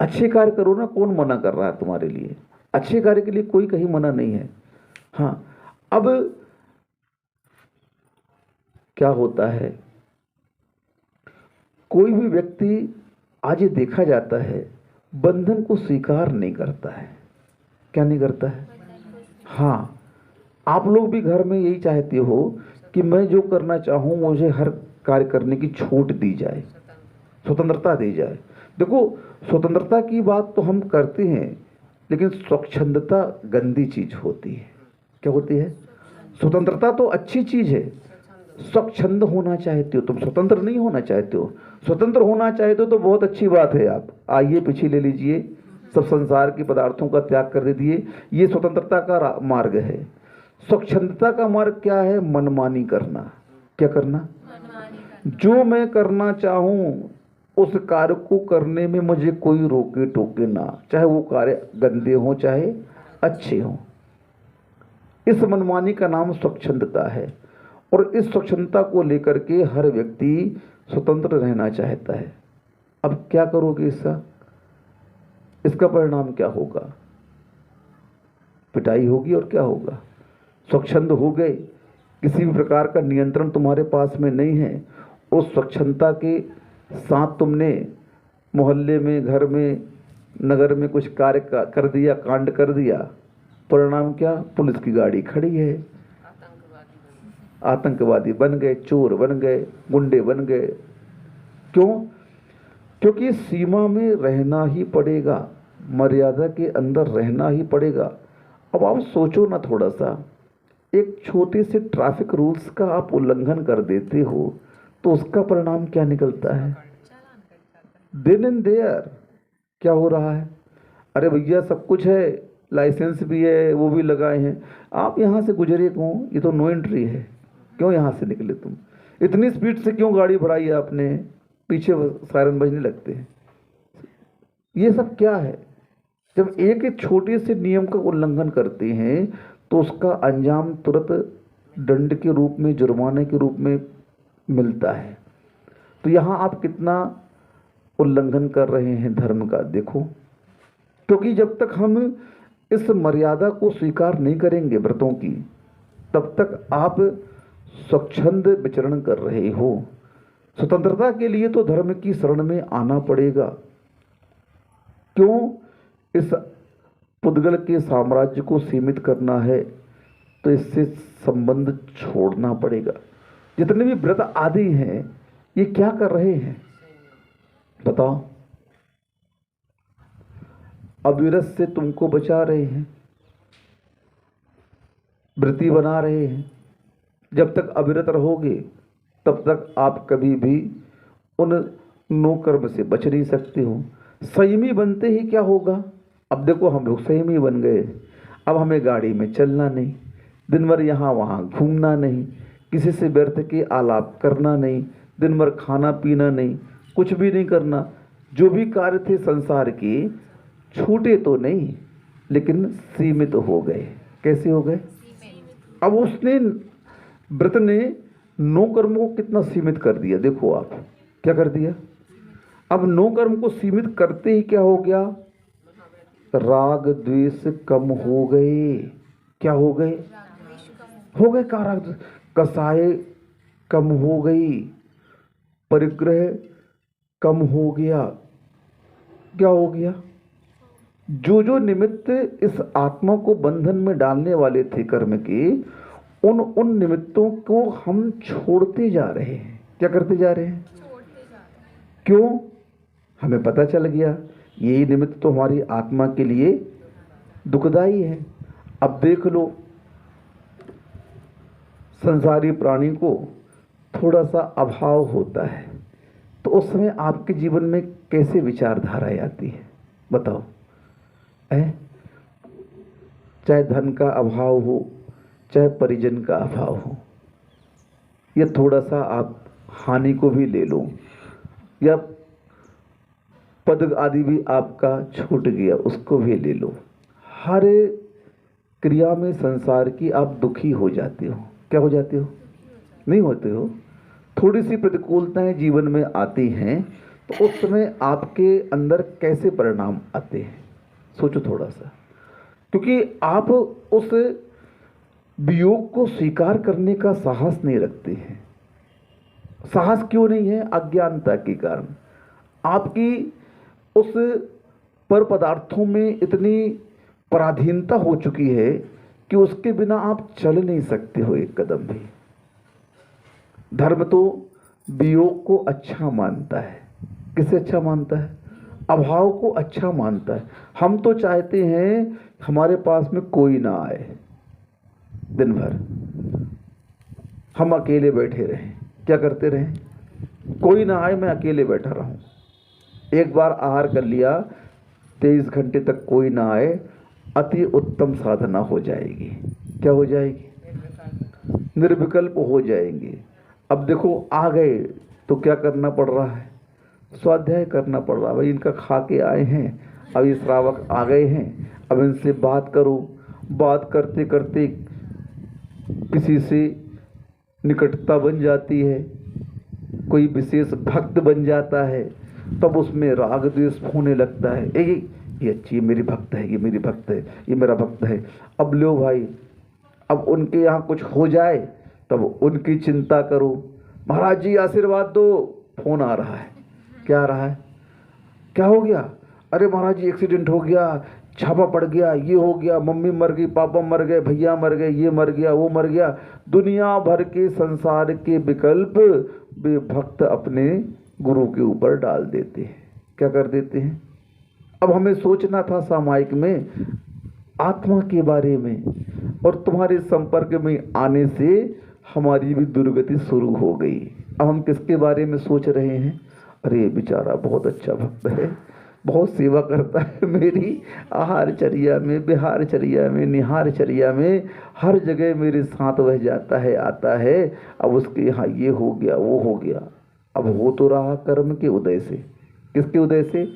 A: अच्छे कार्य करो ना, कौन मना कर रहा है तुम्हारे लिए? अच्छे कार्य के लिए कोई कहीं मना नहीं है। हाँ, अब क्या होता है, कोई भी व्यक्ति आज ये देखा जाता है बंधन को स्वीकार नहीं करता है। क्या नहीं करता है? हाँ, आप लोग भी घर में यही चाहते हो कि मैं जो करना चाहूँ मुझे हर कार्य करने की छूट दी जाए, स्वतंत्रता दी जाए। देखो, स्वतंत्रता की बात तो हम करते हैं, लेकिन स्वच्छंदता गंदी चीज होती है। क्या होती है? स्वतंत्रता तो अच्छी चीज है, स्वच्छंद होना चाहते हो तुम, स्वतंत्र नहीं होना चाहते हो। स्वतंत्र होना चाहते हो तो बहुत अच्छी बात है। आप आइए, पीछे ले लीजिए, सब संसार के पदार्थों का त्याग कर दीजिए। ये स्वतंत्रता का मार्ग है। स्वच्छंदता का मार्ग क्या है? मनमानी करना। क्या करना? जो मैं करना चाहूं उस कार्य को करने में मुझे कोई रोके टोके ना, चाहे वो कार्य गंदे हो चाहे अच्छे हो। इस मनमानी का नाम स्वच्छंदता है। और इस स्वच्छंदता को लेकर के हर व्यक्ति स्वतंत्र रहना चाहता है। अब क्या करोगे इसका परिणाम क्या होगा? पिटाई होगी। और क्या होगा? स्वच्छंद हो गए, किसी भी प्रकार का नियंत्रण तुम्हारे पास में नहीं है। उस स्वच्छंदता के साथ तुमने मोहल्ले में, घर में नगर में कुछ कार्य कर दिया, कांड कर दिया, परिणाम क्या? पुलिस की गाड़ी खड़ी है, आतंकवादी बन गए, चोर बन गए, गुंडे बन गए। क्यों? क्योंकि सीमा में रहना ही पड़ेगा, मर्यादा के अंदर रहना ही पड़ेगा। अब आप सोचो ना थोड़ा सा, एक छोटे से ट्रैफिक रूल्स का आप उल्लंघन कर देते हो तो उसका परिणाम क्या निकलता है? देन एंड देयर क्या हो रहा है? अरे भैया सब कुछ है, लाइसेंस भी है, वो भी लगाए हैं, आप यहाँ से गुजरे क्यों? ये तो नो एंट्री है, क्यों यहाँ से निकले तुम? इतनी स्पीड से क्यों गाड़ी बढ़ाई है आपने? पीछे सायरन बजने लगते हैं। ये सब क्या है? जब एक छोटे से नियम का उल्लंघन करते हैं तो उसका अंजाम तुरंत दंड के रूप में, जुर्माने के रूप में मिलता है। तो यहाँ आप कितना उल्लंघन कर रहे हैं धर्म का, देखो। क्योंकि जब तक हम इस मर्यादा को स्वीकार नहीं करेंगे व्रतों की, तब तक आप स्वच्छंद विचरण कर रहे हो। स्वतंत्रता के लिए तो धर्म की शरण में आना पड़ेगा। क्यों इस पुद्गल के साम्राज्य को सीमित करना है? तो इससे संबंध छोड़ना पड़ेगा। जितने भी व्रत आदि हैं ये क्या कर रहे हैं बताओ? अविरत से तुमको बचा रहे हैं, व्रती बना रहे हैं। जब तक अविरत रहोगे तब तक आप कभी भी उन नो कर्म से बच नहीं सकते हो। संयमी बनते ही क्या होगा? अब देखो हम लोग संयमी बन गए, अब हमें गाड़ी में चलना नहीं, दिन भर यहाँ वहाँ घूमना नहीं, किसी से व्यर्थ के आलाप करना नहीं, दिन भर खाना पीना नहीं, कुछ भी नहीं करना। जो भी कार्य थे संसार के, छूटे तो नहीं लेकिन सीमित हो गए। कैसे हो गए? अब उसने, व्रत ने नो कर्म को कितना सीमित कर दिया। देखो आप क्या कर दिया। अब नो कर्म को सीमित करते ही क्या हो गया? राग द्वेष कम हो गए। क्या हो गए? हो गए काराग, कसाय कम हो गई, परिग्रह कम हो गया। क्या हो गया? जो जो निमित्त इस आत्मा को बंधन में डालने वाले थे कर्म के, उन निमित्तों को हम छोड़ते जा रहे हैं। क्या करते जा रहे हैं? क्यों? हमें पता चल गया यही निमित्त तो हमारी आत्मा के लिए दुखदाई है। अब देख लो, संसारी प्राणी को थोड़ा सा अभाव होता है तो उस समय आपके जीवन में कैसे विचारधाराएं आती है बताओ? चाहे धन का अभाव हो, चाहे परिजन का अभाव हो, या थोड़ा सा आप हानि को भी ले लो, या पद आदि भी आपका छूट गया उसको भी ले लो, हर क्रिया में संसार की आप दुखी हो जाते हो। क्या हो जाते हो? नहीं होते हो? थोड़ी सी प्रतिकूलताएं जीवन में आती हैं तो उस समय आपके अंदर कैसे परिणाम आते हैं सोचो थोड़ा सा। क्योंकि आप उस वियोग को स्वीकार करने का साहस नहीं रखते हैं। साहस क्यों नहीं है? अज्ञानता के कारण। आपकी उस पर पदार्थों में इतनी पराधीनता हो चुकी है कि उसके बिना आप चल नहीं सकते हो एक कदम भी। धर्म तो वियोग को अच्छा मानता है। किसे अच्छा मानता है? अभाव को अच्छा मानता है। हम तो चाहते हैं हमारे पास में कोई ना आए, दिन भर हम अकेले बैठे रहें। क्या करते रहें? कोई ना आए, मैं अकेले बैठा रहूं। एक बार आहार कर लिया, 23 घंटे तक कोई ना आए, अति उत्तम साधना हो जाएगी। क्या हो जाएगी? निर्विकल्प हो जाएंगे। अब देखो आ गए तो क्या करना पड़ रहा है? स्वाध्याय करना पड़ रहा है। भाई इनका खा के आए हैं, अब ये श्रावक आ गए हैं, अब इनसे बात करो। बात करते करते किसी से निकटता बन जाती है, कोई विशेष भक्त बन जाता है, तब उसमें राग द्वेष होने लगता है। ये अच्छी, ये मेरी भक्त है, ये मेरी भक्त है, ये मेरा भक्त है। अब लो भाई, अब उनके यहाँ कुछ हो जाए तब उनकी चिंता करो। महाराज जी आशीर्वाद दो, फोन आ रहा है। क्या आ रहा है? क्या हो गया? अरे महाराज जी एक्सीडेंट हो गया, छापा पड़ गया, ये हो गया, मम्मी मर गई, पापा मर गए, भैया मर गए, ये मर गया, वो मर गया। दुनिया भर के संसार के विकल्प वे भक्त अपने गुरु के ऊपर डाल देते हैं। क्या कर देते हैं? अब हमें सोचना था सामायिक में आत्मा के बारे में, और तुम्हारे संपर्क में आने से हमारी भी दुर्गति शुरू हो गई। अब हम किसके बारे में सोच रहे हैं? अरे बेचारा बहुत अच्छा भक्त है, बहुत सेवा करता है मेरी, आहार चर्या में, बिहार चर्या में, निहार चर्या में, हर जगह मेरे साथ वह जाता है, आता है। अब उसके यहाँ ये हो गया, वो हो गया। अब हो तो रहा कर्म के उदय से। किसके उदय से?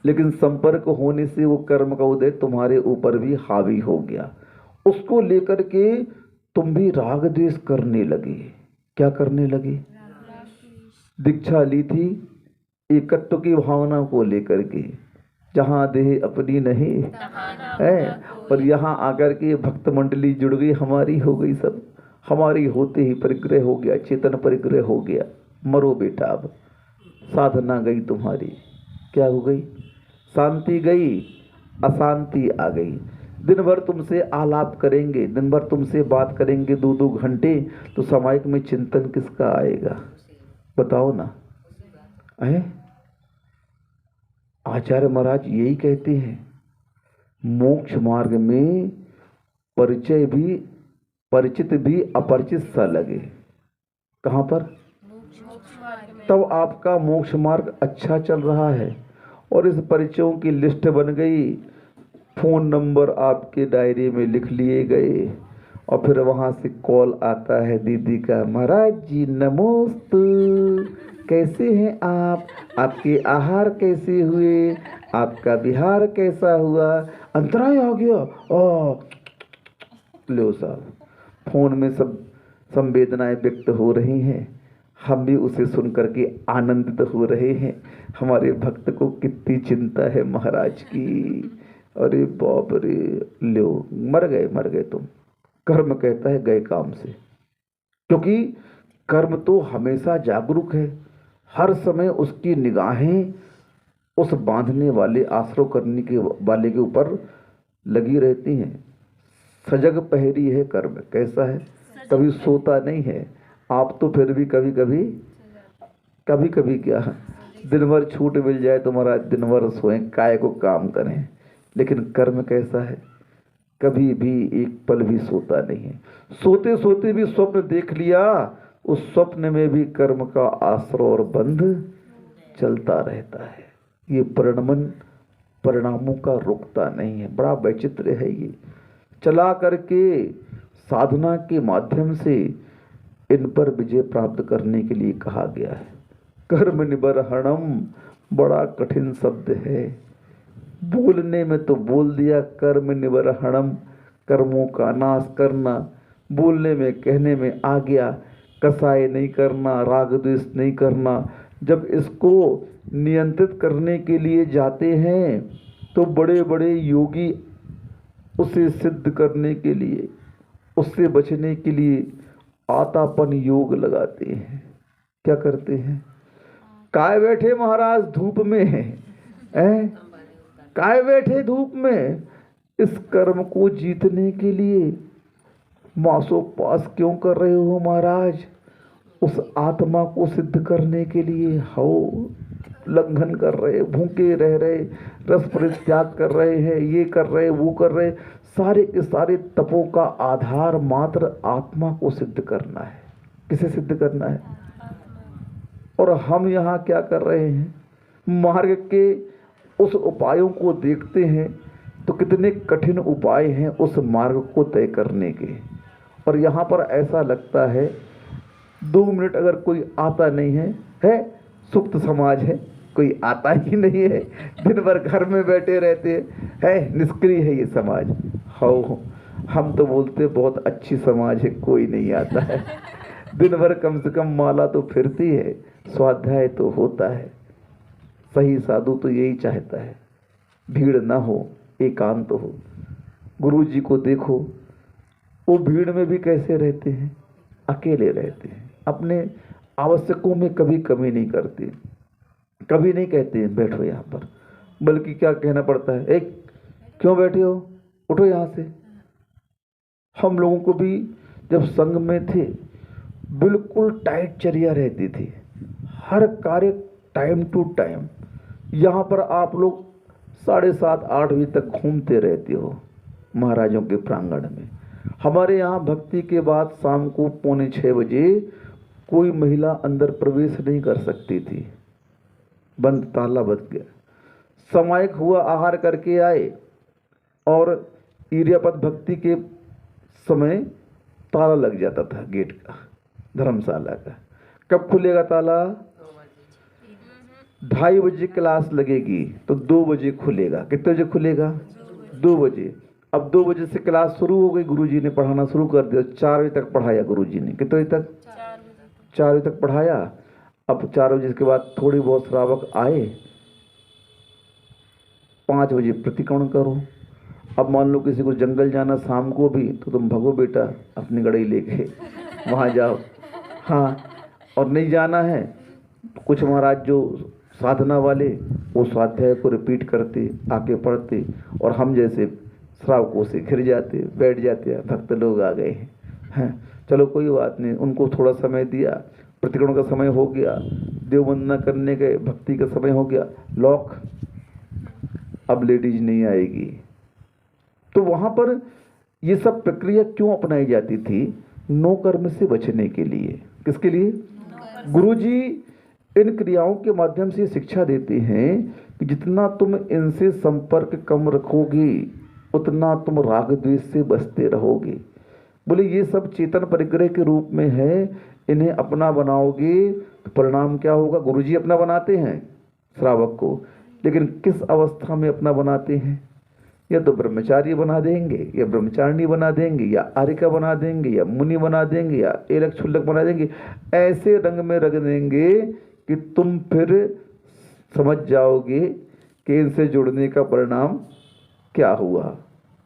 A: लेकिन संपर्क होने से वो कर्म का उदय तुम्हारे ऊपर भी हावी हो गया। उसको लेकर के तुम भी राग द्वेष करने लगे। क्या करने लगे? दीक्षा ली थी एकत्व की भावना को लेकर के, जहाँ देह अपनी नहीं है, और यहाँ आकर के भक्त मंडली जुड़ गई, हमारी हो गई सब। हमारी होते ही परिग्रह हो गया, चेतन परिग्रह हो गया। मरो बेटा, अब साधना गई तुम्हारी। क्या हो गई? शांति गई, अशांति आ गई। दिन भर तुमसे आलाप करेंगे, दिन भर तुमसे बात करेंगे 2-2 घंटे, तो सामायिक में चिंतन किसका आएगा? बताओ ना। है आचार्य महाराज यही कहते हैं, मोक्ष मार्ग में परिचय भी, परिचित भी अपरिचित सा लगे। कहाँ पर? तब आपका मोक्ष मार्ग अच्छा चल रहा है, और इस परिचयों की लिस्ट बन गई, फोन नंबर आपके डायरी में लिख लिए गए, और फिर वहाँ से कॉल आता है दीदी का, महाराज जी नमोस्तु, कैसे हैं आप, आपके आहार कैसे हुए, आपका विहार कैसा हुआ, अंतराय आ गया। लो साहब, फोन में सब संवेदनाएं व्यक्त हो रही हैं, हम भी उसे सुन करके आनंदित हो रहे हैं। हमारे भक्त को कितनी चिंता है महाराज की। अरे बाप रे, लो मर गए तुम। कर्म कहता है गए काम से, क्योंकि कर्म तो हमेशा जागरूक है, हर समय उसकी निगाहें उस बांधने वाले, आश्रय करने के वाले के ऊपर लगी रहती हैं। सजग पहरी है कर्म। कैसा है? कभी सोता नहीं है। आप तो फिर भी कभी कभी क्या, दिन भर छूट मिल जाए तो महाराज दिन भर सोएं, काय को काम करें। लेकिन कर्म कैसा है? कभी भी एक पल भी सोता नहीं है। सोते सोते भी स्वप्न देख लिया, उस स्वप्न में भी कर्म का आश्रय और बंध चलता रहता है। ये परिणमन परिणामों का रुकता नहीं है। बड़ा वैचित्र है ये। चला करके साधना के माध्यम से इन पर विजय प्राप्त करने के लिए कहा गया है। कर्म निबर्हणम बड़ा कठिन शब्द है, बोलने में तो बोल दिया कर्म निबर्हणम, कर्मों का नाश करना, बोलने में कहने में आ गया। कसाय नहीं करना, राग द्वेष नहीं करना। जब इसको नियंत्रित करने के लिए जाते हैं तो बड़े बड़े योगी उसे सिद्ध करने के लिए, उससे बचने के लिए आतापन योग लगाते हैं। क्या करते हैं? काय बैठे महाराज धूप में हैं, काय बैठे धूप में, इस कर्म को जीतने के लिए मासोपास क्यों कर रहे हो महाराज? उस आत्मा को सिद्ध करने के लिए हो लंघन कर रहे, भूखे रह रहे, रस परित्याग कर रहे हैं, ये कर रहे, वो कर रहे। सारे के सारे तपों का आधार मात्र आत्मा को सिद्ध करना है। किसे सिद्ध करना है? और हम यहाँ क्या कर रहे हैं? मार्ग के उस उपायों को देखते हैं तो कितने कठिन उपाय हैं उस मार्ग को तय करने के, और यहाँ पर ऐसा लगता है 2 मिनट अगर कोई आता नहीं है सुप्त समाज है, कोई आता ही नहीं है, दिन भर घर में बैठे रहते हैं, निष्क्रिय है ये समाज। हो हम तो बोलते बहुत अच्छी समाज है, कोई नहीं आता है, दिन भर कम से कम माला तो फिरती है, स्वाध्याय तो होता है। सही साधु तो यही चाहता है, भीड़ ना हो, एकांत हो। गुरु जी को देखो, वो भीड़ में भी कैसे रहते हैं? अकेले रहते हैं, अपने आवश्यकों में कभी कमी नहीं करते, कभी नहीं कहते हैं बैठो यहाँ पर, बल्कि क्या कहना पड़ता है, एक क्यों बैठे हो, उठो यहाँ से। हम लोगों को भी जब संघ में थे बिल्कुल टाइट चर्या रहती थी, हर कार्य टाइम टू टाइम। यहाँ पर आप लोग 7:30-8 बजे तक घूमते रहते हो महाराजों के प्रांगण में। हमारे यहाँ भक्ति के बाद शाम को 5:45 बजे कोई महिला अंदर प्रवेश नहीं कर सकती थी, बंद, ताला बंद गया। सामायिक हुआ, आहार करके आए और इरियापद भक्ति के समय ताला लग जाता था गेट का, धर्मशाला का। कब खुलेगा ताला? 2:30 बजे क्लास लगेगी तो 2 बजे खुलेगा। कितने बजे खुलेगा? 2 बजे। अब 2 बजे से क्लास शुरू हो गई, गुरुजी ने पढ़ाना शुरू कर दिया। 4 बजे तक पढ़ाया गुरुजी ने। कितने बजे तक? 4 बजे तक पढ़ाया। अब 4 बजे के बाद थोड़ी बहुत श्रावक आए, 5 बजे प्रतिक्रमण करो। अब मान लो किसी को जंगल जाना शाम को भी, तो तुम भगो बेटा अपनी गड़ई लेके वहाँ जाओ। हाँ, और नहीं जाना है, कुछ महाराज जो साधना वाले वो स्वाध्याय को रिपीट करते, आके पढ़ते, और हम जैसे श्रावकों से घिर जाते, बैठ जाते, भक्त लोग आ गए हैं, चलो कोई बात नहीं। उनको थोड़ा समय दिया, प्रतिक्रमण का समय हो गया, देव वंदना करने के भक्ति का समय हो गया, लॉक, अब लेडीज नहीं आएगी। तो वहाँ पर ये सब प्रक्रिया क्यों अपनाई जाती थी? नो कर्म से बचने के लिए। किसके लिए? गुरुजी इन क्रियाओं के माध्यम से शिक्षा देते हैं कि जितना तुम इनसे संपर्क कम रखोगे उतना तुम राग द्वेष से बचते रहोगे। बोले ये सब चेतन परिग्रह के रूप में है, इन्हें अपना बनाओगे तो परिणाम क्या होगा? गुरुजी अपना बनाते हैं श्रावक को, लेकिन किस अवस्था में अपना बनाते हैं? या तो ब्रह्मचारी बना देंगे, या ब्रह्मचारिणी बना देंगे, या आर्यिका बना देंगे, या मुनि बना देंगे, या एलक क्षुल्लक बना देंगे। ऐसे रंग में रख देंगे कि तुम फिर समझ जाओगे कि इनसे जुड़ने का परिणाम क्या हुआ।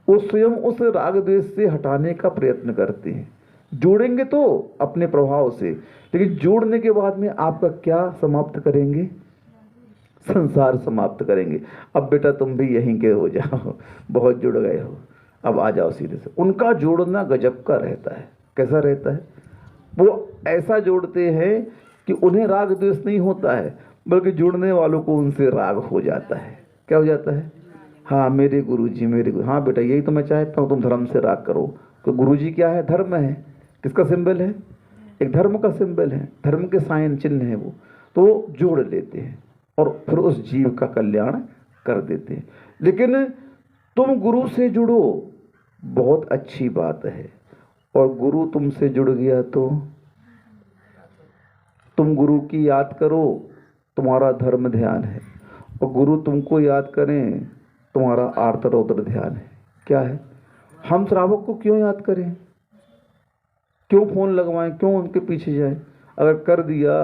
A: वो स्वयं उस राग द्वेष से हटाने का प्रयत्न करते हैं। जोड़ेंगे तो अपने प्रभाव से, लेकिन जोड़ने के बाद में आपका क्या समाप्त करेंगे? संसार समाप्त करेंगे। अब बेटा तुम भी यहीं के हो जाओ, बहुत जुड़ गए हो, अब आ जाओ सीधे से। उनका जोड़ना गजब का रहता है। कैसा रहता है? वो ऐसा जोड़ते हैं कि उन्हें राग द्वेष नहीं होता है, बल्कि जुड़ने वालों को उनसे राग हो जाता है। क्या हो जाता है? हाँ मेरे गुरुजी, मेरे गुरु, हाँ बेटा यही तो मैं चाहता हूँ, तुम धर्म से राग करो। तो गुरुजी क्या है? धर्म है। किसका सिंबल है? एक धर्म का सिंबल है, धर्म के साइन चिन्ह है वो। तो जोड़ लेते हैं और फिर उस जीव का कल्याण कर देते हैं। लेकिन तुम गुरु से जुड़ो, बहुत अच्छी बात है, और गुरु तुमसे जुड़ गया तो तुम गुरु की याद करो, तुम्हारा धर्म ध्यान है, और गुरु तुमको याद करें, तुम्हारा आर्त रौद्र ध्यान है। क्या है? हम श्रावक को क्यों याद करें? क्यों फोन लगवाएं? क्यों उनके पीछे जाएं? अगर कर दिया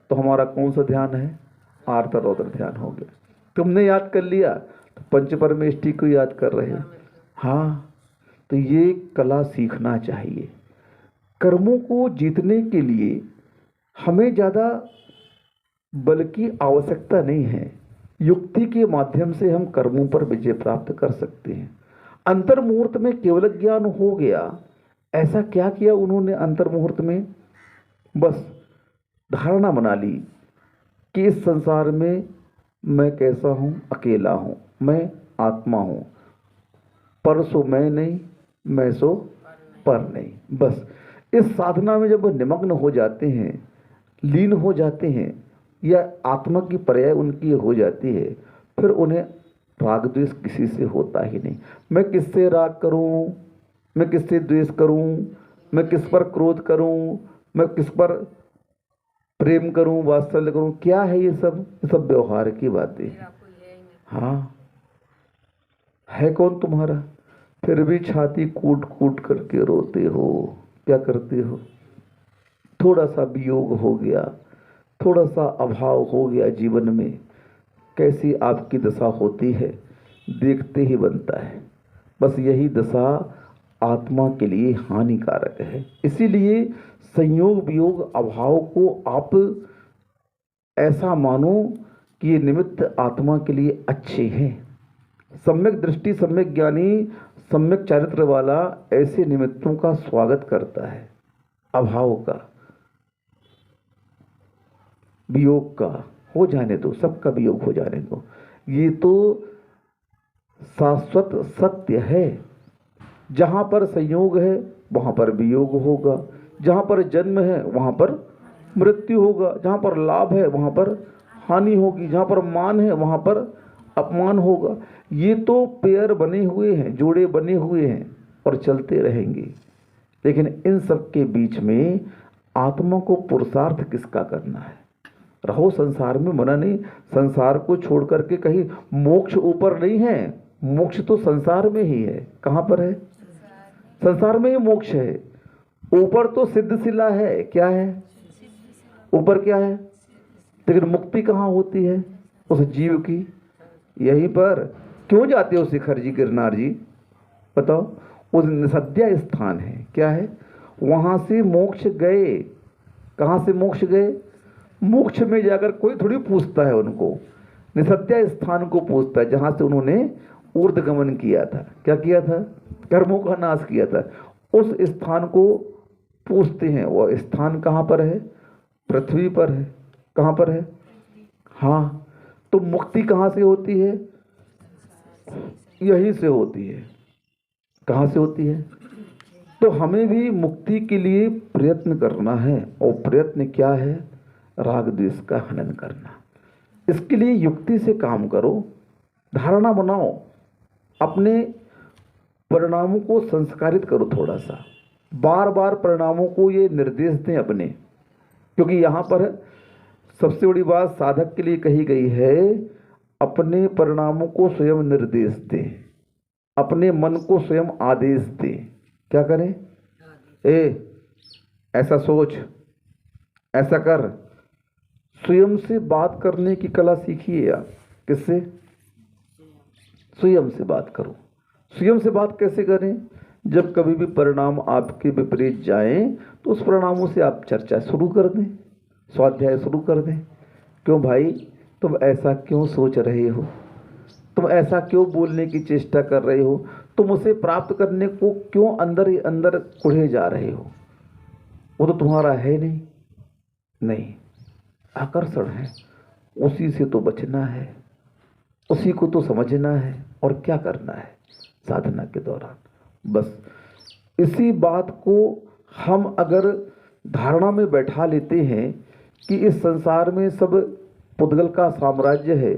A: तो हमारा कौन सा ध्यान है? आर्त रौद्र ध्यान हो गया। तुमने याद कर लिया तो पंच परमेष्टि को याद कर रहे हो। हाँ, तो ये कला सीखना चाहिए। कर्मों को जीतने के लिए हमें ज़्यादा बल की आवश्यकता नहीं है। युक्ति के माध्यम से हम कर्मों पर विजय प्राप्त कर सकते हैं। अंतर मुहूर्त में केवल ज्ञान हो गया। ऐसा क्या किया उन्होंने अंतर मुहूर्त में? बस धारणा बना ली कि इस संसार में मैं कैसा हूँ, अकेला हूँ, मैं आत्मा हूँ, पर सो मैं नहीं, मैं सो पर नहीं। बस इस साधना में जब वो निमग्न हो जाते हैं, लीन हो जाते हैं, या आत्मा की पर्याय उनकी हो जाती है, फिर उन्हें राग द्वेष किसी से होता ही नहीं। मैं किससे राग करूं, मैं किससे द्वेष करूं, मैं किस पर क्रोध करूं, मैं किस पर प्रेम करूं, वात्सल्य करूं, क्या है ये सब? ये सब व्यवहार की बातें। हाँ, है कौन तुम्हारा? फिर भी छाती कूट कूट करके रोते हो। क्या करते हो? थोड़ा सा वियोग हो गया, थोड़ा सा अभाव हो गया जीवन में, कैसी आपकी दशा होती है देखते ही बनता है। बस यही दशा आत्मा के लिए हानिकारक है। इसीलिए संयोग वियोग अभाव को आप ऐसा मानो कि ये निमित्त आत्मा के लिए अच्छे हैं। सम्यक दृष्टि, सम्यक ज्ञानी, सम्यक चारित्र वाला ऐसे निमित्तों का स्वागत करता है। अभाव का, वियोग का हो जाने दो, सबका वियोग हो जाने दो, ये तो शाश्वत सत्य है। जहां पर संयोग है वहां पर वियोग होगा, जहां पर जन्म है वहां पर मृत्यु होगा, जहां पर लाभ है वहां पर हानि होगी, जहां पर मान है वहां पर अपमान होगा। ये तो पेयर बने हुए हैं, जोड़े बने हुए हैं और चलते रहेंगे। लेकिन इन सब के बीच में आत्मा को पुरुषार्थ किसका करना है? रहो संसार में, मना नहीं, संसार को छोड़ करके कहीं मोक्ष ऊपर नहीं है, मोक्ष तो संसार में ही है। कहाँ पर है? संसार में ही मोक्ष है। ऊपर तो सिद्ध शिला है, क्या है ऊपर, क्या है? लेकिन मुक्ति कहाँ होती है उस जीव की? यहीं पर। क्यों जाते हो शिखर जी, गिरनार जी, बताओ? उस निसद्या स्थान है, क्या है? वहां से मोक्ष गए। कहाँ से मोक्ष गए? मोक्ष में जाकर कोई थोड़ी पूछता है उनको, निसद्या स्थान को पूछता है जहां से उन्होंने ऊर्ध्वगमन किया था। क्या किया था? कर्मों का नाश किया था। उस स्थान को पूछते हैं। वह स्थान कहाँ पर है? पृथ्वी पर है। कहाँ पर है? हाँ, तो मुक्ति कहाँ से होती है? यहीं से होती है। कहाँ से होती है? तो हमें भी मुक्ति के लिए प्रयत्न करना है। और प्रयत्न क्या है? राग द्वेष का हनन करना। इसके लिए युक्ति से काम करो, धारणा बनाओ, अपने परिणामों को संस्कारित करो थोड़ा सा, बार बार परिणामों को ये निर्देश दें अपने। क्योंकि यहाँ पर सबसे बड़ी बात साधक के लिए कही गई है, अपने परिणामों को स्वयं निर्देश दें, अपने मन को स्वयं आदेश दें। क्या करें? ऐसा सोच, ऐसा कर। स्वयं से बात करने की कला सीखिए आप। किससे? स्वयं से बात करो। स्वयं से बात कैसे करें? जब कभी भी परिणाम आपके विपरीत जाएं तो उस परिणामों से आप चर्चा शुरू कर दें, स्वाध्याय शुरू कर दें। क्यों भाई, तुम ऐसा क्यों सोच रहे हो? तुम ऐसा क्यों बोलने की चेष्टा कर रहे हो? तुम उसे प्राप्त करने को क्यों अंदर ही अंदर कुढ़े जा रहे हो? वो तो तुम्हारा है नहीं। नहीं, आकर्षण है, उसी से तो बचना है, उसी को तो समझना है। और क्या करना है साधना के दौरान? बस इसी बात को हम अगर धारणा में बैठा लेते हैं कि इस संसार में सब पुद्गल का साम्राज्य है,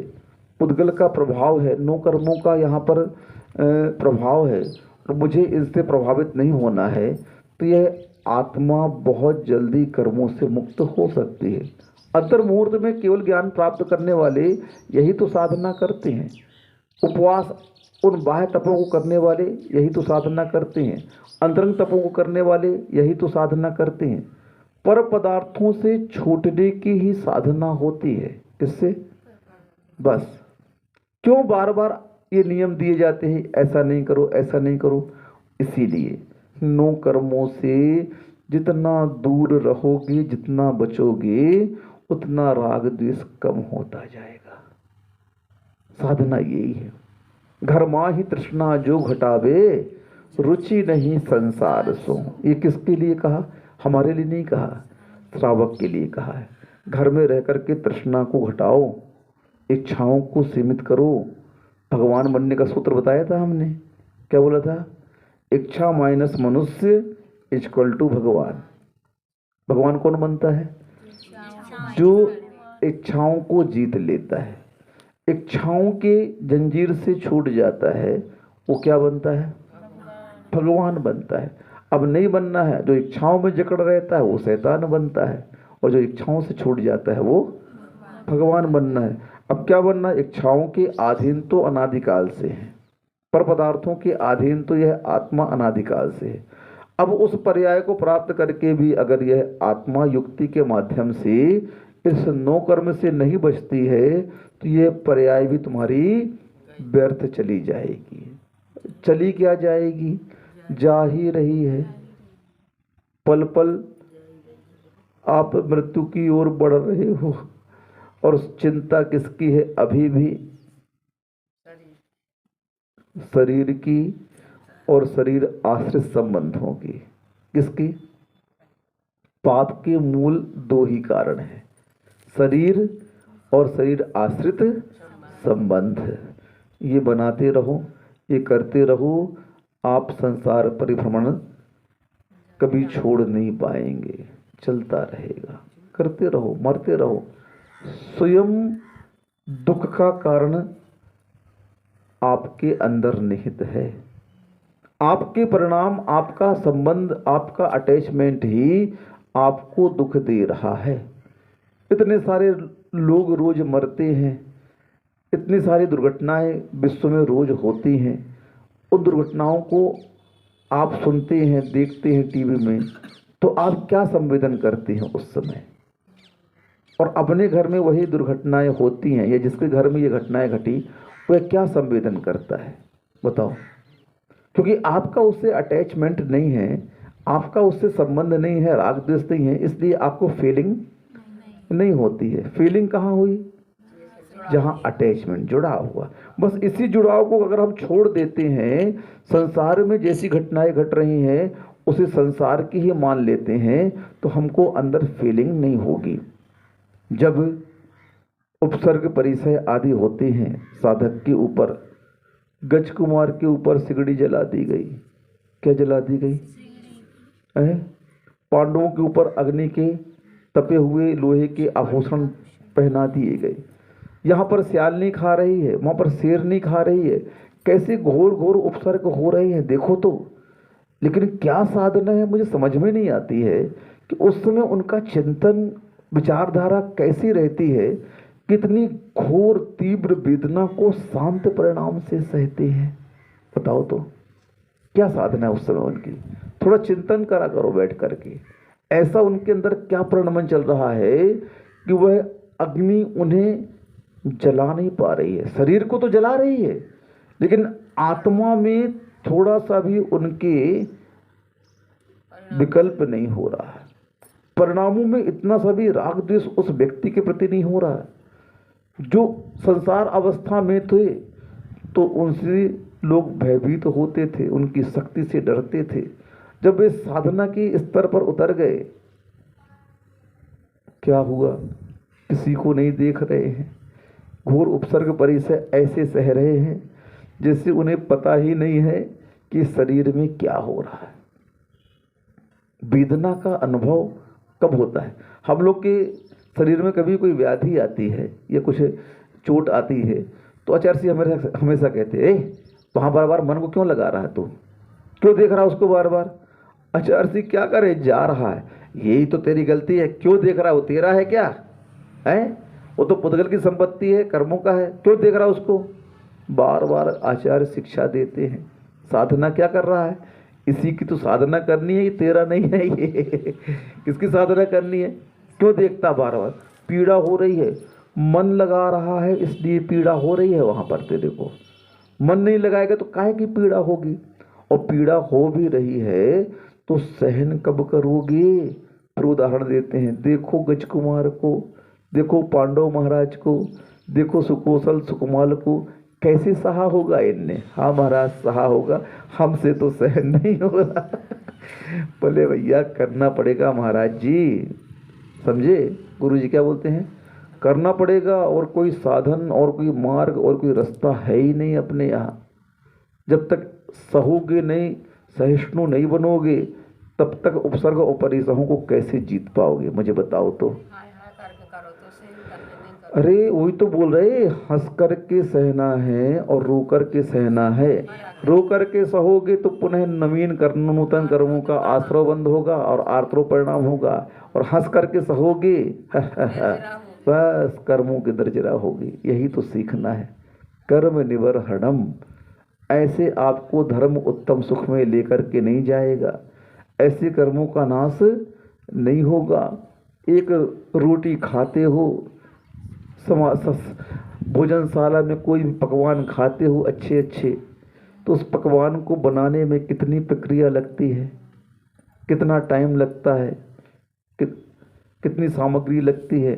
A: पुद्गल का प्रभाव है, नौकर्मों का यहाँ पर प्रभाव है, और मुझे इनसे प्रभावित नहीं होना है, तो यह आत्मा बहुत जल्दी कर्मों से मुक्त हो सकती है। अंतर मुहूर्त में केवल ज्ञान प्राप्त करने वाले यही तो साधना करते हैं। उपवास उन बाह्य तपों को करने वाले यही तो साधना करते हैं। अंतरंग तपों को करने वाले यही तो साधना करते हैं। पर पदार्थों से छूटने की ही साधना होती है। किससे? बस क्यों बार बार ये नियम दिए जाते हैं, ऐसा नहीं करो, ऐसा नहीं करो? इसीलिए नो कर्मों से जितना दूर रहोगे, जितना बचोगे, उतना राग द्वेष कम होता जाएगा। साधना यही है। घर माँ ही तृष्णा जो घटावे, रुचि नहीं संसार सो। ये किसके लिए कहा? हमारे लिए नहीं कहा, श्रावक के लिए कहा है। घर में रह करके तृष्णा को घटाओ, इच्छाओं को सीमित करो। भगवान बनने का सूत्र बताया था हमने, क्या बोला था? इच्छा माइनस मनुष्य इक्वल टू भगवान। भगवान कौन बनता है? जो इच्छाओं को जीत लेता है, इच्छाओं के जंजीर से छूट जाता है, वो क्या बनता है? भगवान बनता है। अब नहीं बनना है, जो इच्छाओं में जकड़ रहता है वो शैतान बनता है, और जो इच्छाओं से छूट जाता है वो भगवान बनना है। अब क्या बनना है? इच्छाओं के अधीन तो अनादिकाल से है, पर पदार्थों के अधीन तो यह आत्मा अनादिकाल से है। अब उस पर्याय को प्राप्त करके भी अगर यह आत्मा युक्ति के माध्यम से इस नौ कर्म से नहीं बचती है, तो यह पर्याय भी तुम्हारी व्यर्थ चली जाएगी। चली क्या जाएगी? जा ही रही है। पल पल आप मृत्यु की ओर बढ़ रहे हो, और चिंता किसकी है अभी भी? शरीर की और शरीर आश्रित संबंधों की। किसकी? पाप के मूल दो ही कारण हैं, शरीर और शरीर आश्रित संबंध। ये बनाते रहो, ये करते रहो, आप संसार परिभ्रमण कभी छोड़ नहीं पाएंगे, चलता रहेगा। करते रहो, मरते रहो। स्वयं दुख का कारण आपके अंदर निहित है। आपके परिणाम, आपका संबंध, आपका अटैचमेंट ही आपको दुख दे रहा है। इतने सारे लोग रोज मरते हैं, इतनी सारी दुर्घटनाएं विश्व में रोज होती हैं। उन दुर्घटनाओं को आप सुनते हैं, देखते हैं टीवी में, तो आप क्या संवेदन करते हैं उस समय? और अपने घर में वही दुर्घटनाएं होती हैं, या जिसके घर में ये घटनाएं घटी वह क्या संवेदन करता है बताओ? क्योंकि आपका उससे अटैचमेंट नहीं है, आपका उससे संबंध नहीं है, राग द्वेष नहीं है, इसलिए आपको फीलिंग नहीं होती है। फीलिंग कहाँ हुई? जहाँ अटैचमेंट, जुड़ा हुआ। बस इसी जुड़ाव को अगर हम छोड़ देते हैं, संसार में जैसी घटनाएं घट रही हैं उसे संसार की ही मान लेते हैं, तो हमको अंदर फीलिंग नहीं होगी। जब उपसर्ग परिचय आदि होते हैं, साधक के ऊपर, गज कुमार के ऊपर सिगड़ी जला दी गई। क्या जला दी गई? पांडवों के ऊपर अग्नि के तपे हुए लोहे के आभूषण पहना दिए गए। यहाँ पर सियाल नहीं खा रही है, वहाँ पर शेर नहीं खा रही है। कैसे घोर घोर उपसर्ग हो रहे हैं देखो तो। लेकिन क्या साधना है मुझे समझ में नहीं आती है कि उस समय उनका चिंतन, विचारधारा कैसी रहती है। कितनी घोर तीव्र वेदना को शांत परिणाम से सहते हैं, बताओ तो। क्या साधना है उस समय उनकी? थोड़ा चिंतन करा करो बैठ करके। ऐसा उनके अंदर क्या परिणमन चल रहा है कि वह अग्नि उन्हें जला नहीं पा रही है। शरीर को तो जला रही है, लेकिन आत्मा में थोड़ा सा भी उनके विकल्प नहीं हो रहा है। परिणामों में इतना सा भी राग द्वेष उस व्यक्ति के प्रति नहीं हो रहा है। जो संसार अवस्था में थे तो उनसे लोग भयभीत होते थे, उनकी शक्ति से डरते थे। जब वे साधना के स्तर पर उतर गए, क्या हुआ? किसी को नहीं देख रहे हैं। घोर उपसर्ग परिचय ऐसे सह रहे हैं जैसे उन्हें पता ही नहीं है कि शरीर में क्या हो रहा है। वेदना का अनुभव कब होता है? हम लोग के शरीर में कभी कोई व्याधि आती है या कुछ चोट आती है तो आचार्य जी हमेशा कहते हैं, वहाँ बार बार मन को क्यों लगा रहा है तू? क्यों देख रहा है उसको बार बार? आचार्य जी क्या करे, जा रहा है, यही तो तेरी गलती है। क्यों देख रहा है? वो तेरा है क्या है? वो तो पुद्गल की संपत्ति है, कर्मों का है, क्यों देख रहा है उसको? बार बार आचार्य शिक्षा देते हैं। साधना क्या कर रहा है? इसी की तो साधना करनी है, ये तेरा नहीं है। ये किसकी साधना करनी है? क्यों देखता बार बार? पीड़ा हो रही है, मन लगा रहा है इसलिए पीड़ा हो रही है वहाँ पर तेरे को। मन नहीं लगाएगा तो काहे की पीड़ा होगी? और पीड़ा हो भी रही है तो सहन कब करोगे? फिर उदाहरण देते हैं, देखो गज कुमार को, देखो पांडव महाराज को, देखो सुकोसल सुकुमाल को, कैसे सहा होगा इनने? हाँ महाराज सहा होगा, हमसे तो सहन नहीं हो रहा। बोले भैया करना पड़ेगा महाराज जी, समझे? गुरु जी क्या बोलते हैं? करना पड़ेगा, और कोई साधन और कोई मार्ग और कोई रास्ता है ही नहीं अपने यहाँ। जब तक सहोगे नहीं, सहिष्णु नहीं बनोगे, तब तक उपसर्ग और परिसहों को कैसे जीत पाओगे? मुझे बताओ तो। अरे वही तो बोल रहे, हंस करके सहना है और रो करके सहना है। रो करके सहोगे तो पुनः नवीन कर्म, नूतन कर्मों का आश्रय बंद होगा और आर्त्रो परिणाम होगा। और हंस करके सहोगे बस कर्मों की दर्जरा होगी। यही तो सीखना है। कर्म निवर हडम, ऐसे आपको धर्म उत्तम सुख में लेकर के नहीं जाएगा। ऐसे कर्मों का नाश नहीं होगा। एक रोटी खाते हो, भोजनशाला में कोई भी पकवान खाते हो अच्छे अच्छे, तो उस पकवान को बनाने में कितनी प्रक्रिया लगती है, कितना टाइम लगता है, कितनी सामग्री लगती है।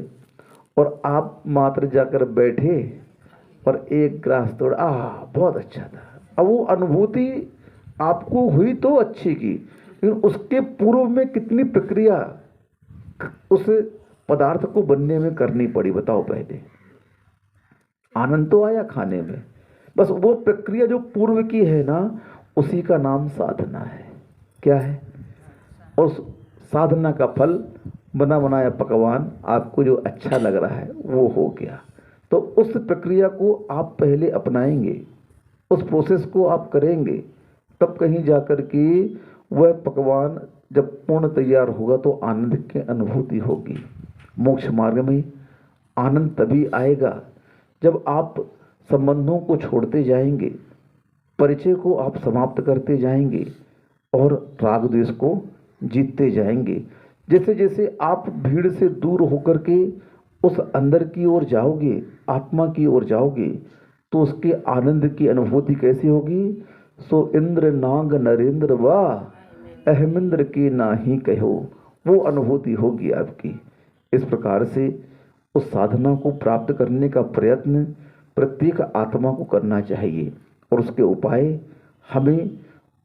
A: और आप मात्र जाकर बैठे और एक ग्लास तोड़ा, बहुत अच्छा था। अब वो अनुभूति आपको हुई तो अच्छी की, लेकिन उसके पूर्व में कितनी प्रक्रिया उस पदार्थ को बनने में करनी पड़ी, बताओ। पहले आनंद तो आया खाने में, बस वो प्रक्रिया जो पूर्व की है ना, उसी का नाम साधना है। क्या है? उस साधना का फल बना बनाया पकवान आपको जो अच्छा लग रहा है वो हो गया। तो उस प्रक्रिया को आप पहले अपनाएंगे, उस प्रोसेस को आप करेंगे, तब कहीं जाकर के वह पकवान जब पूर्ण तैयार होगा तो आनंद की अनुभूति होगी। मोक्ष मार्ग में आनंद तभी आएगा जब आप संबंधों को छोड़ते जाएंगे, परिचय को आप समाप्त करते जाएंगे और राग द्वेष को जीतते जाएंगे। जैसे जैसे आप भीड़ से दूर होकर के उस अंदर की ओर जाओगे, आत्मा की ओर जाओगे, तो उसके आनंद की अनुभूति कैसी होगी? सो इंद्र नाग नरेंद्र वाह अहमिंद्र की नाही कहो, वो अनुभूति होगी आपकी। इस प्रकार से उस साधना को प्राप्त करने का प्रयत्न प्रत्येक आत्मा को करना चाहिए, और उसके उपाय हमें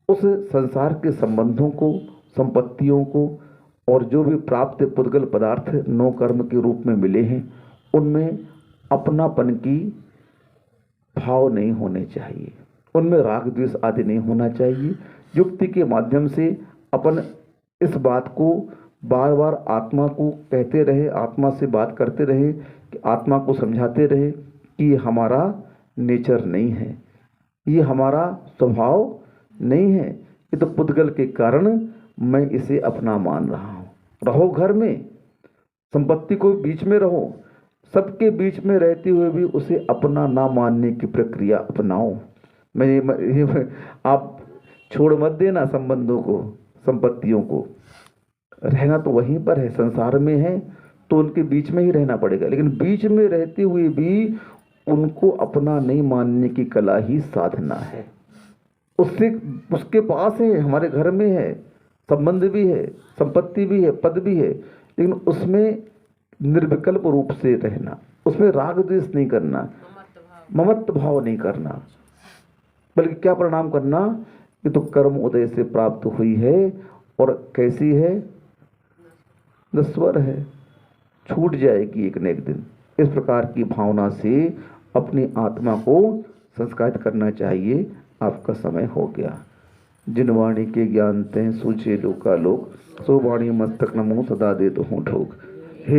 A: उस संसार के संबंधों को, संपत्तियों को, और जो भी प्राप्त पुद्गल पदार्थ नो कर्म के रूप में मिले हैं, उनमें अपनापन की भाव नहीं होने चाहिए, उनमें राग द्वेष आदि नहीं होना चाहिए। युक्ति के माध्यम से अपन इस बात को बार बार आत्मा को कहते रहे, आत्मा से बात करते रहे, कि आत्मा को समझाते रहे कि ये हमारा नेचर नहीं है, ये हमारा स्वभाव नहीं है, ये तो पुद्गल के कारण मैं इसे अपना मान रहा हूँ। रहो घर में, संपत्ति को बीच में रहो, सबके बीच में रहते हुए भी उसे अपना ना मानने की प्रक्रिया अपनाओ। आप छोड़ मत देना संबंधों को, संपत्तियों को। रहना तो वहीं पर है, संसार में है तो उनके बीच में ही रहना पड़ेगा, लेकिन बीच में रहते हुए भी उनको अपना नहीं मानने की कला ही साधना है। उससे उसके पास है, हमारे घर में है, संबंध भी है, संपत्ति भी है, पद भी है, लेकिन उसमें निर्विकल्प रूप से रहना, उसमें राग द्वेष नहीं करना, ममत्व भाव नहीं करना, बल्कि क्या प्रणाम करना कि तो कर्म उदय से प्राप्त हुई है, और कैसी है? नश्वर है, छूट जाएगी एक न एक दिन। इस प्रकार की भावना से अपनी आत्मा को संस्कारित करना चाहिए। आपका समय हो गया। जिन वाणी के ज्ञान ते सूझे लोका लोक, सो वाणी मस्तक नमो सदा दे तो हूँ ठोक।